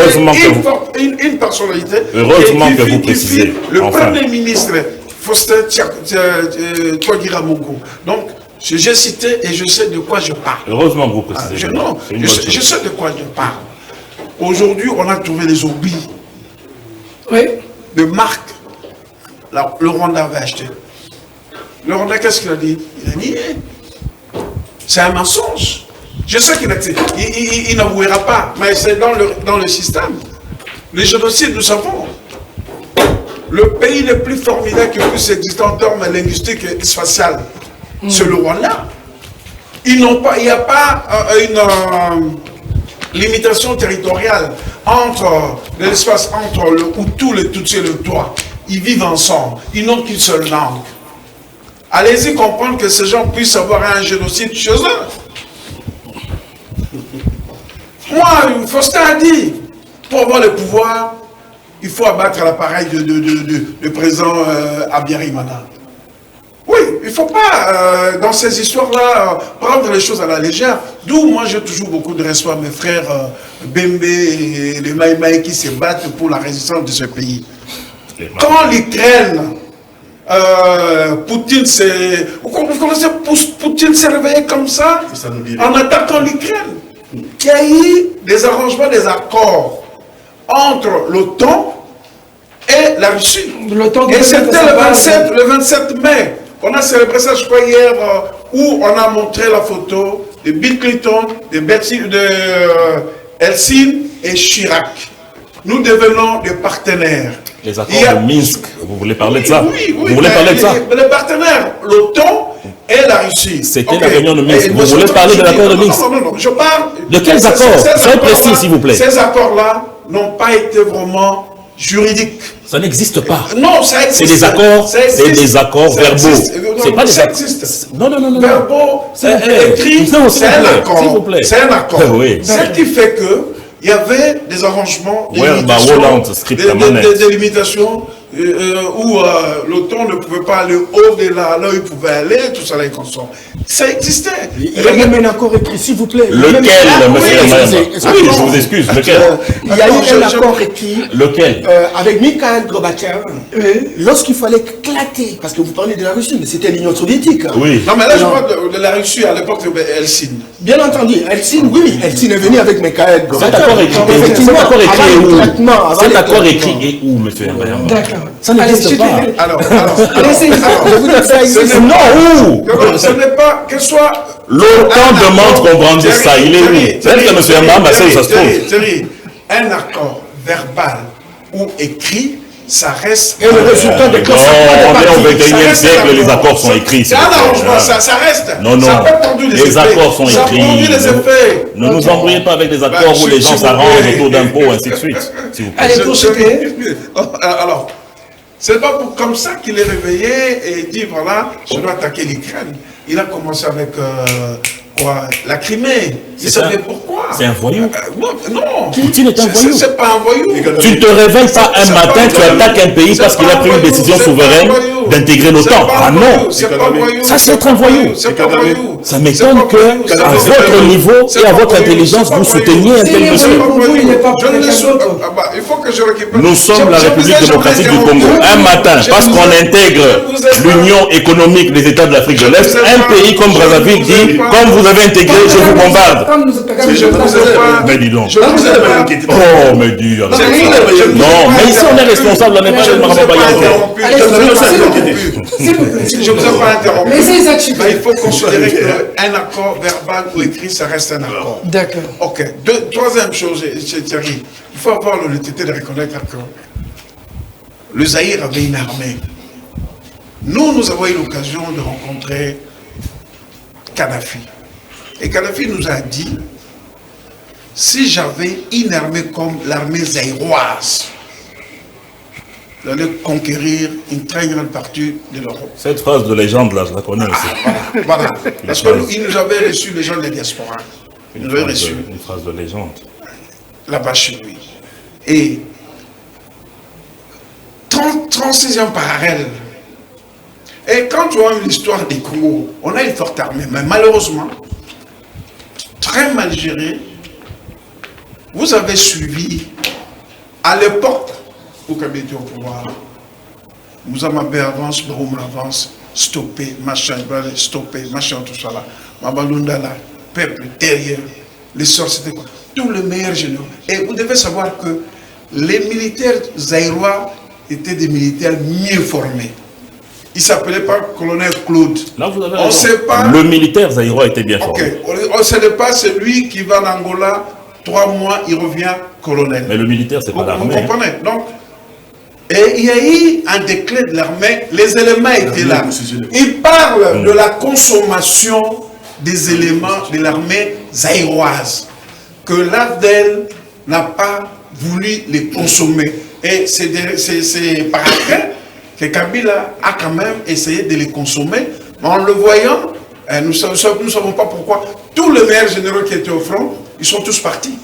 une personnalité. Heureusement que vous précisez. Le Premier ministre Faustin Twagira Mungu. Donc, j'ai cité et je sais de quoi je parle. Heureusement que vous précisez. Je sais de quoi je parle. Aujourd'hui, on a trouvé les oublis de marques. Le Rwanda avait acheté. Le Rwanda, qu'est-ce qu'il a dit? Il a nié. C'est un mensonge. Je sais qu'il n'avouera pas, mais c'est dans le système. Les génocides, nous savons. Le pays le plus formidable qui puisse exister en termes linguistiques et spatial, c'est le Rwanda. Il n'y a pas une limitation territoriale entre l'espace, entre le Hutu, le Tutsi et le Twa. Ils vivent ensemble. Ils n'ont qu'une seule langue. Allez-y comprendre que ces gens puissent avoir un génocide chez eux. Moi, Faustin a dit, pour avoir le pouvoir, il faut abattre l'appareil de président Abiyarimana. Oui, il ne faut pas, dans ces histoires-là, prendre les choses à la légère. D'où moi j'ai toujours beaucoup de respect à mes frères Bembe et les Maïmaï qui se battent pour la résistance de ce pays. Quand l'Ukraine, Poutine s'est... Vous connaissez, Poutine s'est réveillé comme ça, en attaquant l'Ukraine. Il y a eu des arrangements, des accords entre l'OTAN et la Russie. Et c'était le 27 mai. On a célébré ça, je crois, hier, où on a montré la photo de Bill Clinton, de Helsinki et Chirac. Nous devenons des partenaires. Les accords de Minsk, vous voulez parler de ça? Oui. Vous voulez parler de ça? Les partenaires, l'OTAN et la Russie. C'était la réunion de Minsk. Vous voulez parler de l'accord de Minsk? Non, je parle... De quels accords? Soyez précis, s'il vous plaît. Ces accords-là n'ont pas été vraiment juridiques. Ça n'existe pas. Non, ça existe. C'est des accords, c'est des accords verbaux. C'est pas des accords. Non. Verbaux, écrit, c'est un accord. S'il vous plaît. C'est un accord. Oui. Ce qui fait que il y avait des arrangements, des limitations où le ton ne pouvait pas aller au-delà, là où il pouvait aller, tout ça là, il consomme. Ça existait. Il y a même un accord écrit, s'il vous plaît. Lequel, monsieur excusez-moi. Je vous excuse, lequel Il y a eu un accord écrit. Lequel avec Mikhail Gorbatchev, lorsqu'il fallait éclater, parce que vous parlez de la Russie, mais c'était l'Union soviétique. Oui. Non, mais là, je parle de la Russie à l'époque de Helsinki. Bien entendu, Helsinki, oui, Helsinki est venu avec Mikhail Gorbatchev. Cet accord écrit est où? Cet accord écrit est où, monsieur Mbayamba? D'accord. Ça n'existe pas. Alors, Je vous dis ça existe. Non, où? ce n'est pas que soit. L'OTAN demande qu'on brandisse ça. Il est où? Est-ce que monsieur Mbayamba sait où ça se trouve? Un accord verbal ou écrit, ça reste. Et le résultat des Non, on est au 21e siècle, les accords sont écrits. C'est un arrangement, ça reste. Non, non, Ça n'a pas produit les accords sont Ça écrits. produit les effets. Ne nous embrouillez pas avec des accords où les gens s'arrangent autour d'impôts, ainsi de suite. S'il vous plaît. Allez, poursuivez. Alors, c'est pas comme ça qu'il est réveillé et dit voilà, je dois attaquer l'Ukraine. Il a commencé avec quoi? La Crimée. Il savait pourquoi. C'est un voyou. Non. Poutine est un voyou. C'est pas un voyou. Tu ne te réveilles pas un matin, tu attaques un pays parce qu'il a pris une décision souveraine d'intégrer l'OTAN. Ah non. Ça, c'est être un voyou. Ça m'étonne que, à votre niveau et à votre intelligence, vous souteniez un tel monsieur. Il faut que je récupère. Nous sommes la République démocratique du Congo. Un matin, parce qu'on intègre l'Union économique des États de l'Afrique de l'Est, un pays comme Brazzaville dit, comme vous avez intégré, je vous bombarde. Mais dis donc. Oh, mais dis. Non, mais ici on est responsable, on n'est pas le Marabayanté. Je ne vous ai pas interrompu. Il faut considérer qu'un accord verbal ou écrit, ça reste un accord. D'accord. Ok. Troisième chose, Thierry, il faut avoir l'honnêteté de reconnaître que le Zaïre avait une armée. Nous avons eu l'occasion de rencontrer Kadhafi. Et Kadhafi nous a dit, si j'avais une armée comme l'armée zaïroise, j'allais conquérir une très grande partie de l'Europe. Cette phrase de légende là, je la connais aussi. Voilà. Parce qu'il nous avait reçu les gens de la diaspora. Il nous avait reçu. Une phrase de légende. Là-bas chez lui. Et 36e parallèle. Et quand tu vois l'histoire des Congo, on a une forte armée, mais malheureusement, très mal gérée. Vous avez suivi, à l'époque, où Kabila était au pouvoir, Moussa Mabé avance, Baroum avance, stopper, machin, stopper, machin, tout ça là. Mabalunda là, peuple derrière, les sorts, c'était quoi? Tous les meilleurs généraux. Et vous devez savoir que les militaires zaïrois étaient des militaires mieux formés. Il ne s'appelait pas colonel Claude. Là, vous avez on sait pas. Le militaire zaïrois était bien formé. On ne sait pas celui qui va en Angola, 3 mois, il revient colonel. Mais le militaire, c'est pas l'armée. Vous comprenez? Donc, et il y a eu un déclin de l'armée, les éléments étaient là. Il parle de la consommation des éléments de l'armée zaïroise, que l'AFDEL n'a pas voulu les consommer. Et c'est par après que Kabila a quand même essayé de les consommer, mais en le voyant, nous ne savons pas pourquoi, tous les meilleurs généraux qui étaient au front, ils sont tous partis.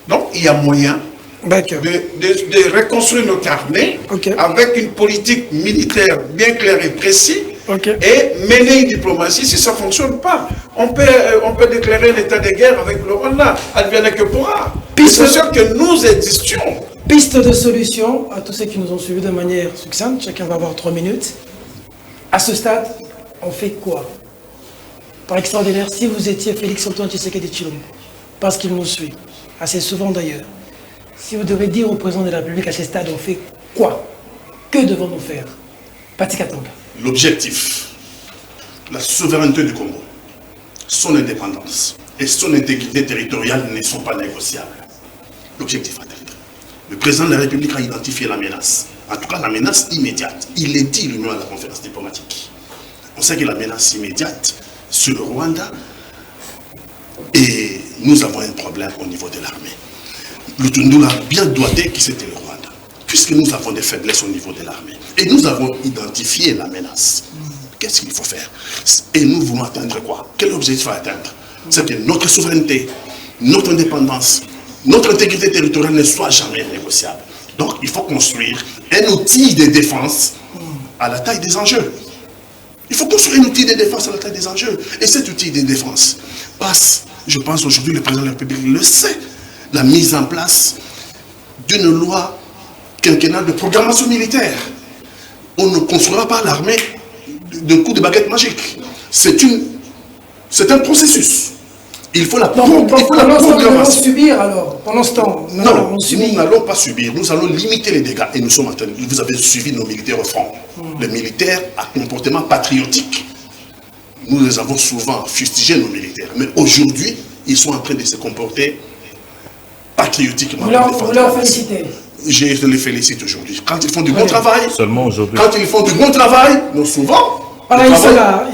Donc il y a moyen de reconstruire notre armée avec une politique militaire bien claire et précise et mener une diplomatie si ça ne fonctionne pas. On peut déclarer l'état de guerre avec le Rwanda, advienne que pourra. C'est sûr que nous existions. Piste de solution à tous ceux qui nous ont suivis de manière succincte, chacun va avoir 3 minutes. À ce stade, on fait quoi? Par extraordinaire, si vous étiez Félix Antoine Tshisekedi Tshilombo, parce qu'il nous suit, assez souvent d'ailleurs, si vous devez dire au président de la République à ce stade, on fait quoi? Que devons-nous faire? Pati Katanga. L'objectif, la souveraineté du Congo, son indépendance et son intégrité territoriale ne sont pas négociables. L'objectif à atteindre. Le président de la République a identifié la menace. En tout cas, la menace immédiate. Il l'a dit lui-même à la conférence diplomatique. On sait que la menace immédiate sur le Rwanda, et nous avons un problème au niveau de l'armée. Le Tundula a bien doigté que c'était le Rwanda, puisque nous avons des faiblesses au niveau de l'armée. Et nous avons identifié la menace. Qu'est-ce qu'il faut faire? Et nous voulons atteindre quoi? Quel objectif à atteindre? C'est que notre souveraineté, notre indépendance, notre intégrité territoriale ne soit jamais négociable. Donc il faut construire un outil de défense à la taille des enjeux. Il faut construire un outil de défense à la taille des enjeux. Et cet outil de défense passe, je pense aujourd'hui, le président de la République le sait, la mise en place d'une loi quinquennale de programmation militaire. On ne construira pas l'armée d'un coup de baguette magique. C'est un processus. Il faut la programmation. Subir alors, pendant ce temps. Non, nous n'allons pas subir. Nous allons limiter les dégâts. Et nous sommes en train de... Vous avez suivi nos militaires au front. Les militaires à comportement patriotique. Nous les avons souvent fustigés, nos militaires. Mais aujourd'hui, ils sont en train de se comporter patriotiquement. Vous leur félicitez. Je les félicite aujourd'hui. Quand ils font du bon travail, seulement aujourd'hui. Quand ils font du bon travail, nous souvent... Ils sont là,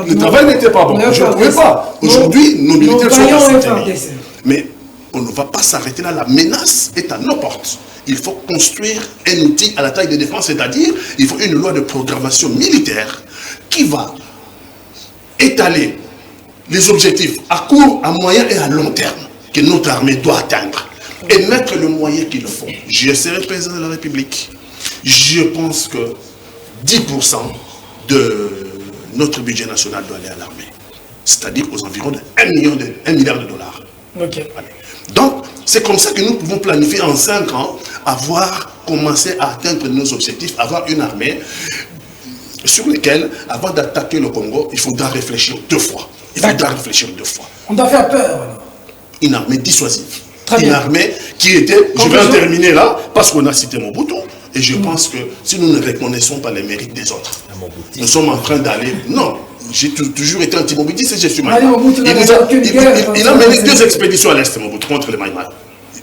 le travail n'était pas bon. Je ne pouvais pas. Aujourd'hui, nos militaires sont soutenus. Mais on ne va pas s'arrêter là. La menace est à nos portes. Il faut construire un outil à la taille de défense, c'est-à-dire il faut une loi de programmation militaire qui va étaler les objectifs à court, à moyen et à long terme que notre armée doit atteindre et mettre le moyen qu'il faut. Je serai président de la République. Je pense que 10% de notre budget national doit aller à l'armée. C'est-à-dire aux environs de 1 milliard de dollars. Okay. Donc, c'est comme ça que nous pouvons planifier en 5 ans, avoir commencé à atteindre nos objectifs, avoir une armée sur laquelle, avant d'attaquer le Congo, il faudra réfléchir 2 fois. On doit faire peur. Alors. Une armée dissuasive. Très bien. Une armée qui était... Je vais en terminer là, parce qu'on a cité Mobutu. Et je pense que si nous ne reconnaissons pas les mérites des autres, nous sommes en train d'aller... Non, j'ai toujours été anti-mobutiste et je suis mal. Il a mené 2 expéditions à l'Est, Mobutu, contre les Maïmaï.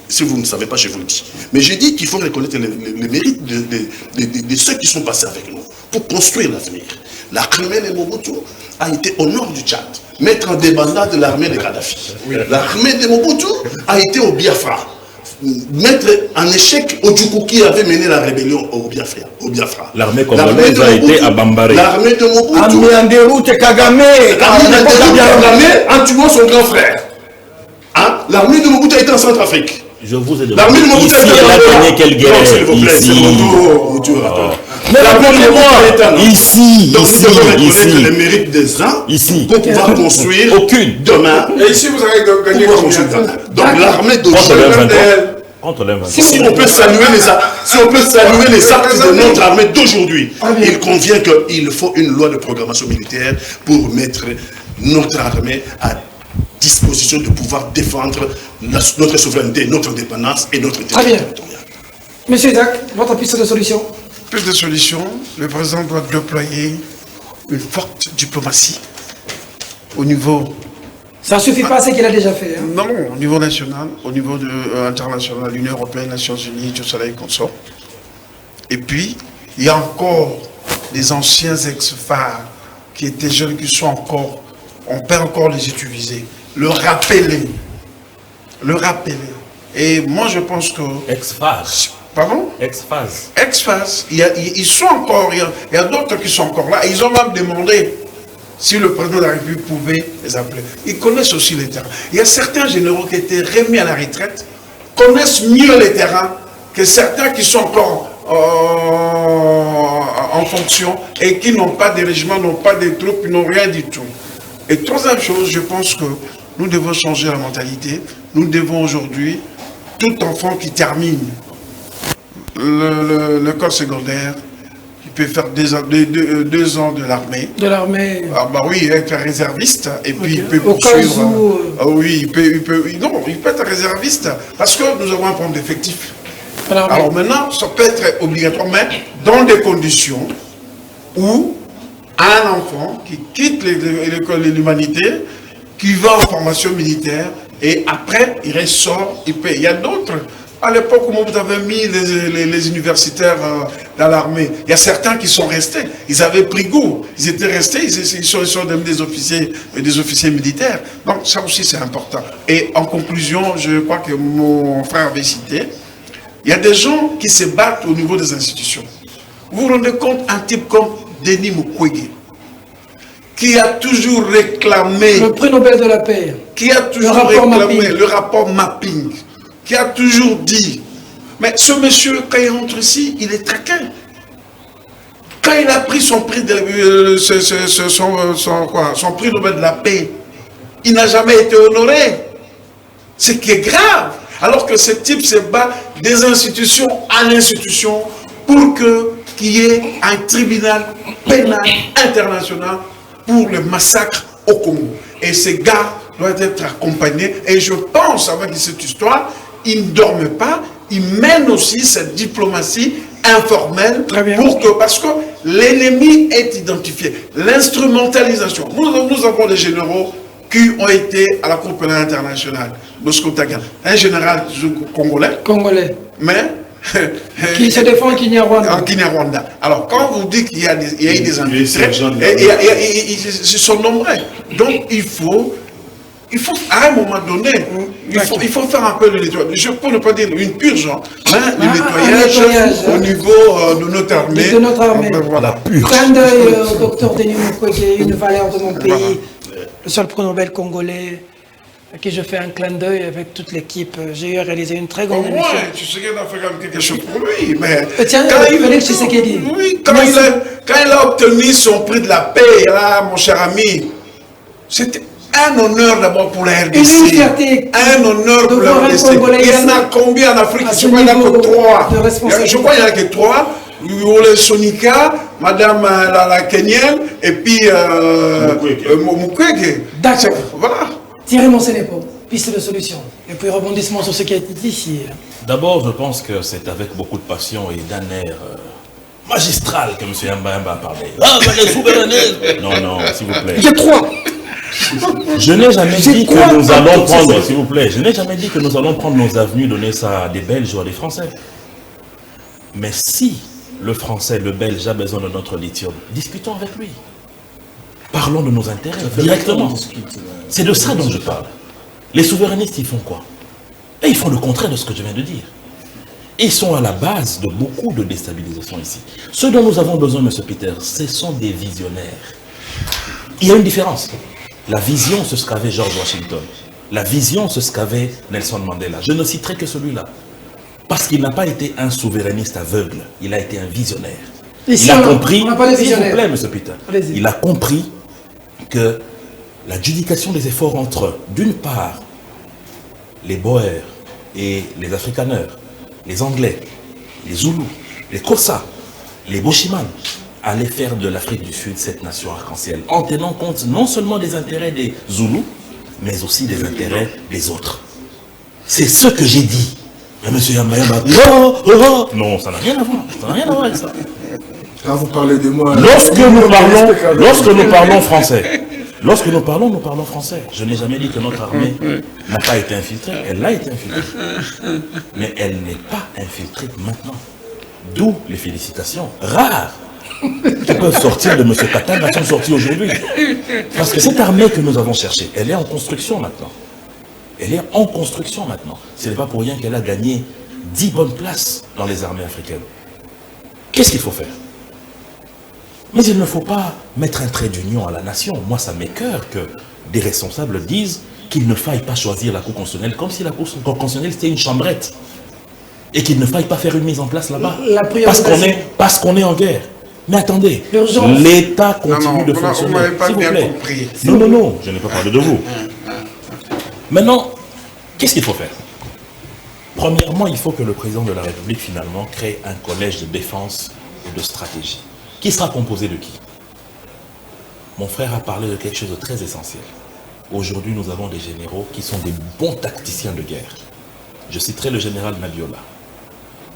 Si vous ne savez pas, je vous le dis. Mais j'ai dit qu'il faut reconnaître les mérites de ceux qui sont passés avec nous pour construire l'avenir. La Crimée de Mobutu a été au nord du Tchad, mettre en débandade de l'armée de Kadhafi. La Crimée de Mobutu a été au Biafra, mettre en échec Ojukwu qui avait mené la rébellion au Biafra. L'armée congolaise a été à Bambari. L'armée de Mobutu a mis en déroute Kagame en tuant son grand frère. Hein? L'armée de Mobutu a été en Centrafrique. Je vous ai demandé. L'armée de Mobutu a été en Angola. Quelle guerre ici. Mais rappelez-moi, ici, donc nous devons reconnaître les mérites des uns pour pouvoir construire demain. Et ici, vous avez gagné combien? Donc l'armée d'aujourd'hui, si on peut saluer les actes de notre armée d'aujourd'hui, il convient qu'il faut une loi de programmation militaire pour mettre notre armée à disposition de pouvoir défendre notre souveraineté, notre indépendance et notre territoire territorial. Monsieur Isaac, votre piste de solution? Plus de solutions, le président doit déployer une forte diplomatie au niveau... Ça ne suffit pas à ce qu'il a déjà fait. Hein. Non, au niveau national, au niveau international, l'Union européenne, les Nations Unies, tout cela est consort. Et puis, il y a encore des anciens ex-phares qui étaient jeunes, qui sont encore... On peut encore les utiliser. Le rappeler. Et moi, je pense que... Ex-phase. Pardon? Ex-phase. Ex-phase. Ils sont encore... Il y a d'autres qui sont encore là. Et ils ont même demandé si le président de la République pouvait les appeler. Ils connaissent aussi les terrains. Il y a certains généraux qui étaient remis à la retraite, connaissent mieux les terrains que certains qui sont encore en fonction et qui n'ont pas de régiment, n'ont pas de troupes, n'ont rien du tout. Et troisième chose, je pense que nous devons changer la mentalité. Nous devons aujourd'hui, tout enfant qui termine l'école secondaire, qui peut faire 2 ans de l'armée. De l'armée. Ah bah oui, être réserviste et puis il peut poursuivre. Ah oui, il peut être réserviste parce que nous avons un problème d'effectifs. Alors maintenant, ça peut être obligatoire, mais dans des conditions où un enfant qui quitte l'école de l'humanité, qui va en formation militaire, et après, il ressort, il paye. Il y a d'autres. À l'époque où vous avez mis les universitaires dans l'armée, il y a certains qui sont restés. Ils avaient pris goût. Ils étaient restés, ils sont devenus des officiers militaires. Donc ça aussi, c'est important. Et en conclusion, je crois que mon frère avait cité, il y a des gens qui se battent au niveau des institutions. Vous vous rendez compte, un type comme Denis Mukwege, qui a toujours réclamé... Le prix Nobel de la paix. Qui a toujours réclamé le rapport mapping, qui a toujours dit Mais ce monsieur, quand il rentre ici, il est taquin. Quand il a pris son prix, son prix Nobel de la paix, il n'a jamais été honoré. Ce qui est grave. Alors que ce type se bat des institutions à l'institution pour qu'il y ait un tribunal pénal international pour le massacre au Congo. Et ces gars doivent être accompagnés. Et je pense, avec cette histoire, ils ne dorment pas. Ils mènent aussi cette diplomatie informelle parce que l'ennemi est identifié. L'instrumentalisation. Nous avons des généraux qui ont été à la Cour pénale internationale. Un général congolais. Mais qui se défend en Kinyarwanda. Alors, quand vous dites qu'il y a eu des infiltrés, ils sont nombreux. Donc, il faut à un moment donné, il faut faire un peu de nettoyage. Je ne peux ne pas dire une purge, mais le nettoyage au niveau de notre armée. De notre armée. Voilà, purge. Clin d'œil au docteur Denis Mukwege, une valeur de mon pays, le seul prix Nobel congolais, à qui je fais un clin d'œil avec toute l'équipe. J'ai réalisé une très grande émission. Tu sais qu'il a fait quelque chose pour lui, mais tiens, quand il a obtenu son prix de la paix, là, mon cher ami, c'était un honneur d'abord pour la RDC. Un honneur pour la RDC. Il y en a combien en Afrique? Je crois qu'il n'y en a que 3. Je crois qu'il n'y en a que 3. Le Sonika, Madame la Kenyenne, et puis Mukwege. D'accord. Voilà. Thierry Monsenepo, piste de solution. Et puis rebondissement sur ce qui a été dit ici. D'abord, je pense que c'est avec beaucoup de passion et d'un air magistral que M. Yamba a parlé. Ah, mais les souverainistes. Non, s'il vous plaît. Il y a 3. Je n'ai jamais dit que nous allons prendre, s'il vous plaît, je n'ai jamais dit que nous allons prendre nos avenues, donner ça à des Belges ou à des Français. Mais si le Français, le Belge a besoin de notre lithium, discutons avec lui. Parlons de nos intérêts directement. C'est de ça dont je parle. Les souverainistes, ils font quoi? Et ils font le contraire de ce que je viens de dire. Ils sont à la base de beaucoup de déstabilisation ici. Ce dont nous avons besoin, M. Peter, ce sont des visionnaires. Il y a une différence. La vision, c'est ce qu'avait George Washington. La vision, c'est ce qu'avait Nelson Mandela. Je ne citerai que celui-là. Parce qu'il n'a pas été un souverainiste aveugle. Il a été un visionnaire. Ici, il a compris, s'il vous plaît, M. Peter, il a compris que l'adjudication des efforts entre, d'une part, les Boers et les Afrikaners, les Anglais, les Zoulous, les Xhosa, les Boshiman, allait faire de l'Afrique du Sud cette nation arc-en-ciel, en tenant compte non seulement des intérêts des Zoulous, mais aussi des intérêts des autres. C'est ce que j'ai dit. Mais M. Yambayamba, non, ça n'a rien à voir. Ça n'a rien à voir avec ça. Quand vous parlez de moi... Lorsque nous parlons français, nous parlons français. Je n'ai jamais dit que notre armée n'a pas été infiltrée. Elle a été infiltrée. Mais elle n'est pas infiltrée maintenant. D'où les félicitations rares qui peuvent sortir de M. Katanga sont sorties aujourd'hui. Parce que cette armée que nous avons cherchée, elle est en construction maintenant. Elle est en construction maintenant. Ce n'est pas pour rien qu'elle a gagné 10 bonnes places dans les armées africaines. Qu'est-ce qu'il faut faire? Mais il ne faut pas mettre un trait d'union à la nation. Moi, ça m'écoeure que des responsables disent qu'il ne faille pas choisir la Cour constitutionnelle comme si la Cour constitutionnelle c'était une chambrette. Et qu'il ne faille pas faire une mise en place là-bas. Parce qu'on est en guerre. Mais attendez, l'État continue de fonctionner. S'il vous plaît. Non, je n'ai pas parlé de vous. Maintenant, qu'est-ce qu'il faut faire? Premièrement, il faut que le président de la République, finalement, crée un collège de défense et de stratégie. Qui sera composé de qui? Mon frère a parlé de quelque chose de très essentiel. Aujourd'hui, nous avons des généraux qui sont des bons tacticiens de guerre. Je citerai le général Nabiola,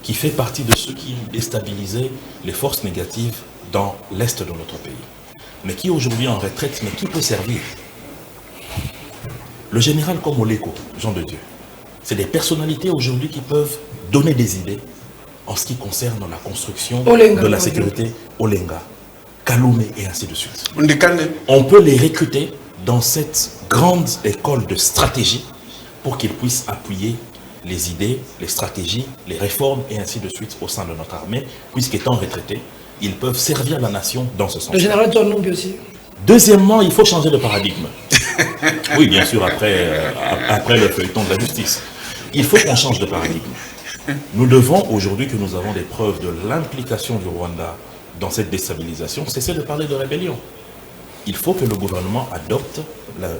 qui fait partie de ceux qui ont déstabilisé les forces négatives dans l'est de notre pays. Mais qui aujourd'hui est en retraite, mais qui peut servir? Le général comme Oleko, Jean de Dieu, c'est des personnalités aujourd'hui qui peuvent donner des idées en ce qui concerne la construction de la sécurité, Olenga, Kaloumé et ainsi de suite. On peut les recruter dans cette grande école de stratégie pour qu'ils puissent appuyer les idées, les stratégies, les réformes et ainsi de suite au sein de notre armée, puisqu'étant retraités, ils peuvent servir la nation dans ce sens. Le général John Lumbi aussi. Deuxièmement, il faut changer de paradigme. Oui, bien sûr, après le feuilleton de la justice. Il faut qu'on change de paradigme. Nous devons, aujourd'hui que nous avons des preuves de l'implication du Rwanda dans cette déstabilisation, cesser de parler de rébellion. Il faut que le gouvernement adopte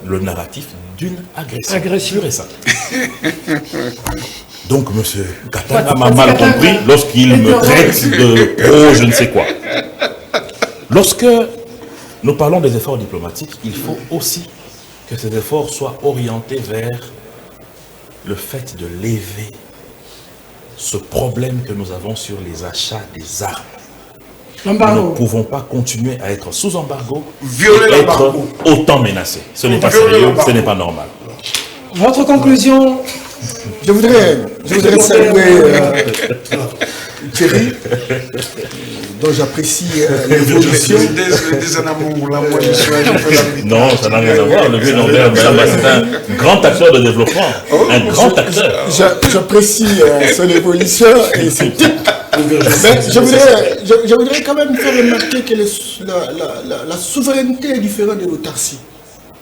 le narratif d'une agression. Pure et simple. Donc, M. Katanga m'a mal compris lorsqu'il me traite de pro je ne sais quoi. Lorsque nous parlons des efforts diplomatiques, il faut aussi que ces efforts soient orientés vers le fait de lever ce problème que nous avons sur les achats des armes. Nous ne pouvons pas continuer à être sous embargo et être autant menacés. Ce n'est pas sérieux, ce n'est pas normal. Votre conclusion? Je voudrais saluer Thierry, dont j'apprécie l'évolution. Non, ça n'a rien à voir. Le vieux Norbert, c'est un grand acteur de développement. Un grand acteur. J'apprécie son évolution et c'est tout. Mais je voudrais quand même faire remarquer que la souveraineté est différente de l'autarcie.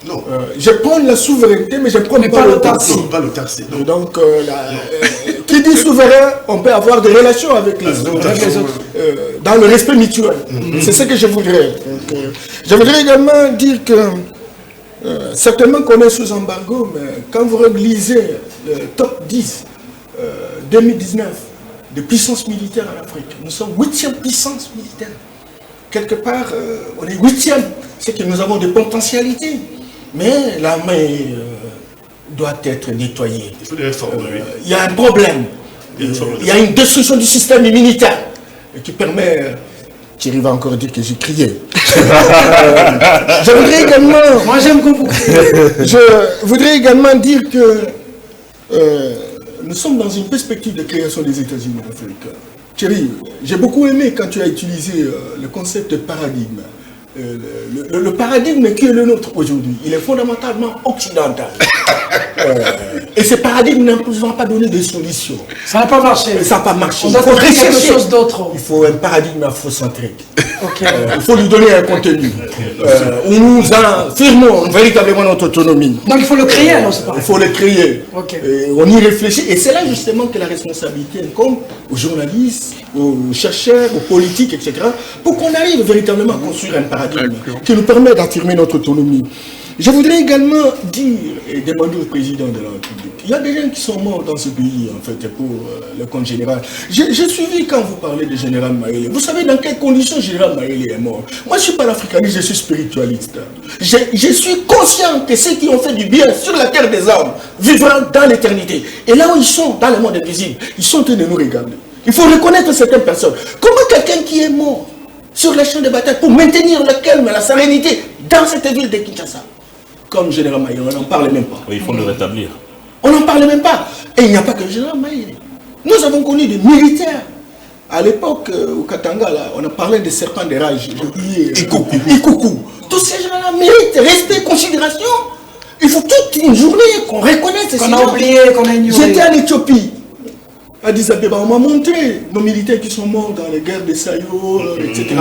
Non. Je prends la souveraineté, mais je ne prends pas l'autarcie. Non, pas l'autarcie. Donc, qui dit souverain, on peut avoir des relations avec les autres, dans le respect mutuel. C'est ce que je voudrais. Donc, je voudrais également dire que, certainement qu'on est sous embargo, mais quand vous relisez le top 10 2019 de puissance militaire en Afrique, nous sommes 8e puissance militaire. Quelque part, on est 8e, c'est que nous avons des potentialités. Mais la main doit être nettoyée. Il faut des réformes, oui. Il y a un problème. Il y a une destruction du système immunitaire qui permet... Thierry va encore dire que j'ai crié. Je voudrais également... Moi j'aime beaucoup. Je voudrais également dire que nous sommes dans une perspective de création des États-Unis en Afrique. Thierry, j'ai beaucoup aimé quand tu as utilisé le concept de paradigme. Le paradigme qui est le nôtre aujourd'hui, il est fondamentalement occidental. Et ce paradigme n'a pas donné de solution. Ça n'a pas marché. Ça n'a pas marché. On doit trouver quelque chose d'autre. Il faut un paradigme afrocentrique. Il faut lui donner un contenu. Où nous affirmons véritablement notre autonomie. Donc il faut le créer alors, c'est pas. Il faut le créer. Et on y réfléchit. Et c'est là justement que la responsabilité incombe aux journalistes, aux chercheurs, aux politiques, etc. pour qu'on arrive véritablement à construire un paradigme qui nous permet d'affirmer notre autonomie. Je voudrais également dire et demander au président de la République, il y a des gens qui sont morts dans ce pays, en fait, pour le compte général. J'ai suivi quand vous parlez de Général Maïlé. Vous savez dans quelles conditions Général Maïlé est mort? Moi, je ne suis pas l'africaniste, je suis spiritualiste. Je suis conscient que ceux qui ont fait du bien sur la terre des hommes vivront dans l'éternité. Et là où ils sont, dans le monde invisible, ils sont en train de nous regarder. Il faut reconnaître certaines personnes. Comment quelqu'un qui est mort sur les champs de bataille pour maintenir le calme et la sérénité dans cette ville de Kinshasa, comme Général Maïlé, on n'en parle même pas. Oui, il faut le rétablir. On n'en parle même pas. Et il n'y a pas que Général Maïlé. Nous avons connu des militaires. À l'époque, au Katanga, là, on a parlé des serpents des rages. Ikuku. Tous ces gens-là méritent respect, considération. Il faut toute une journée qu'on reconnaisse ces gens. Qu'on a oublié, qu'on a ignoré. J'étais en Éthiopie. À Addis Abeba, on m'a montré nos militaires qui sont morts dans les guerres de Sayo, etc.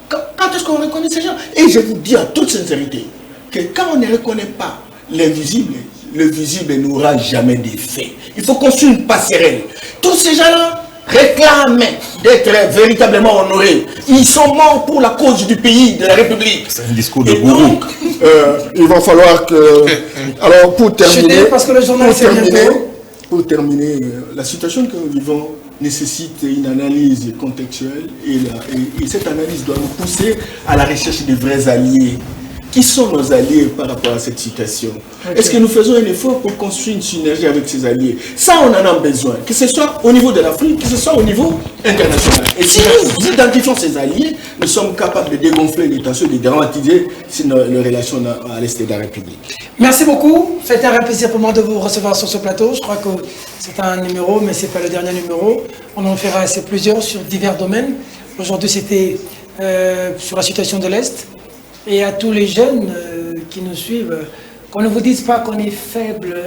Quand est-ce qu'on reconnaît ces gens? Et je vous dis en toute sincérité que quand on ne reconnaît pas l'invisible, le visible n'aura jamais d'effet. Il faut construire une passerelle. Tous ces gens-là réclament d'être véritablement honorés. Ils sont morts pour la cause du pays, de la République. C'est un discours de gourou. Donc, il va falloir que... Alors, pour terminer... Parce que le journal pour terminer, la situation que nous vivons nécessite une analyse contextuelle et cette analyse doit nous pousser à la recherche des vrais alliés. Qui sont nos alliés par rapport à cette situation? Est-ce que nous faisons un effort pour construire une synergie avec ces alliés? Ça, on en a besoin, que ce soit au niveau de l'Afrique, que ce soit au niveau international. Et si nous identifions ces alliés, nous sommes capables de dégonfler les tensions, de dramatiser les relations à l'Est de la République. Merci beaucoup. C'était un plaisir pour moi de vous recevoir sur ce plateau. Je crois que c'est un numéro, mais ce n'est pas le dernier numéro. On en fera plusieurs sur divers domaines. Aujourd'hui, c'était sur la situation de l'Est. Et à tous les jeunes qui nous suivent, qu'on ne vous dise pas qu'on est faible,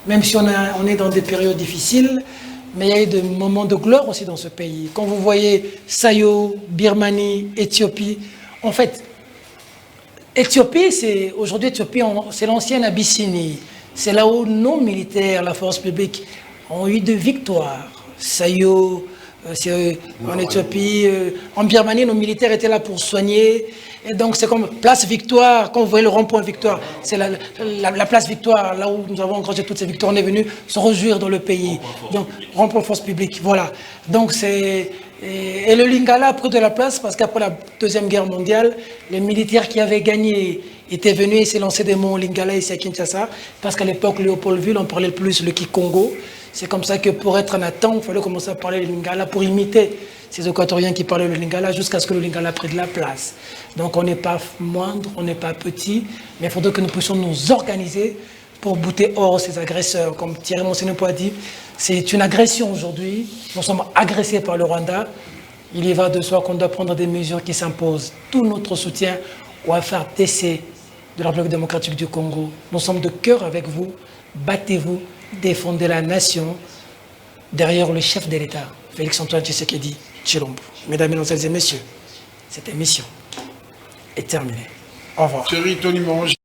même si on est dans des périodes difficiles, mais il y a eu des moments de gloire aussi dans ce pays. Quand vous voyez Sayo, Birmanie, Éthiopie, en fait, aujourd'hui Éthiopie, c'est l'ancienne Abyssinie. C'est là où nos militaires, la force publique, ont eu de victoires. Sayo, en Éthiopie, en Birmanie, nos militaires étaient là pour soigner. Et donc c'est comme Place Victoire, quand vous voyez le rond-point Victoire, c'est la Place Victoire, là où nous avons engrangé toutes ces victoires, on est venu se réjouir dans le pays. Donc, rond-point force publique, voilà. Donc c'est... Et le Lingala a pris de la place parce qu'après la Deuxième Guerre mondiale, les militaires qui avaient gagné étaient venus et s'est lancé des mots Lingala ici à Kinshasa, parce qu'à l'époque, Léopoldville, on parlait plus le Kikongo. C'est comme ça que pour être Nathan, il fallait commencer à parler le Lingala pour imiter ces Équatoriens qui parlaient le Lingala jusqu'à ce que le Lingala prenne de la place. Donc on n'est pas moindre, on n'est pas petit, mais il faudrait que nous puissions nous organiser pour bouter hors ces agresseurs. Comme Thierry Monsenepo a dit, c'est une agression aujourd'hui. Nous sommes agressés par le Rwanda. Il y va de soi qu'on doit prendre des mesures qui s'imposent. Tout notre soutien au FARDC de la République démocratique du Congo. Nous sommes de cœur avec vous. Battez-vous, défendez la nation derrière le chef de l'État, Félix-Antoine Tshisekedi Tshilombo. Mesdames, Mesdemoiselles et Messieurs, cette émission est terminée. Au revoir. Thierry Tony Morange.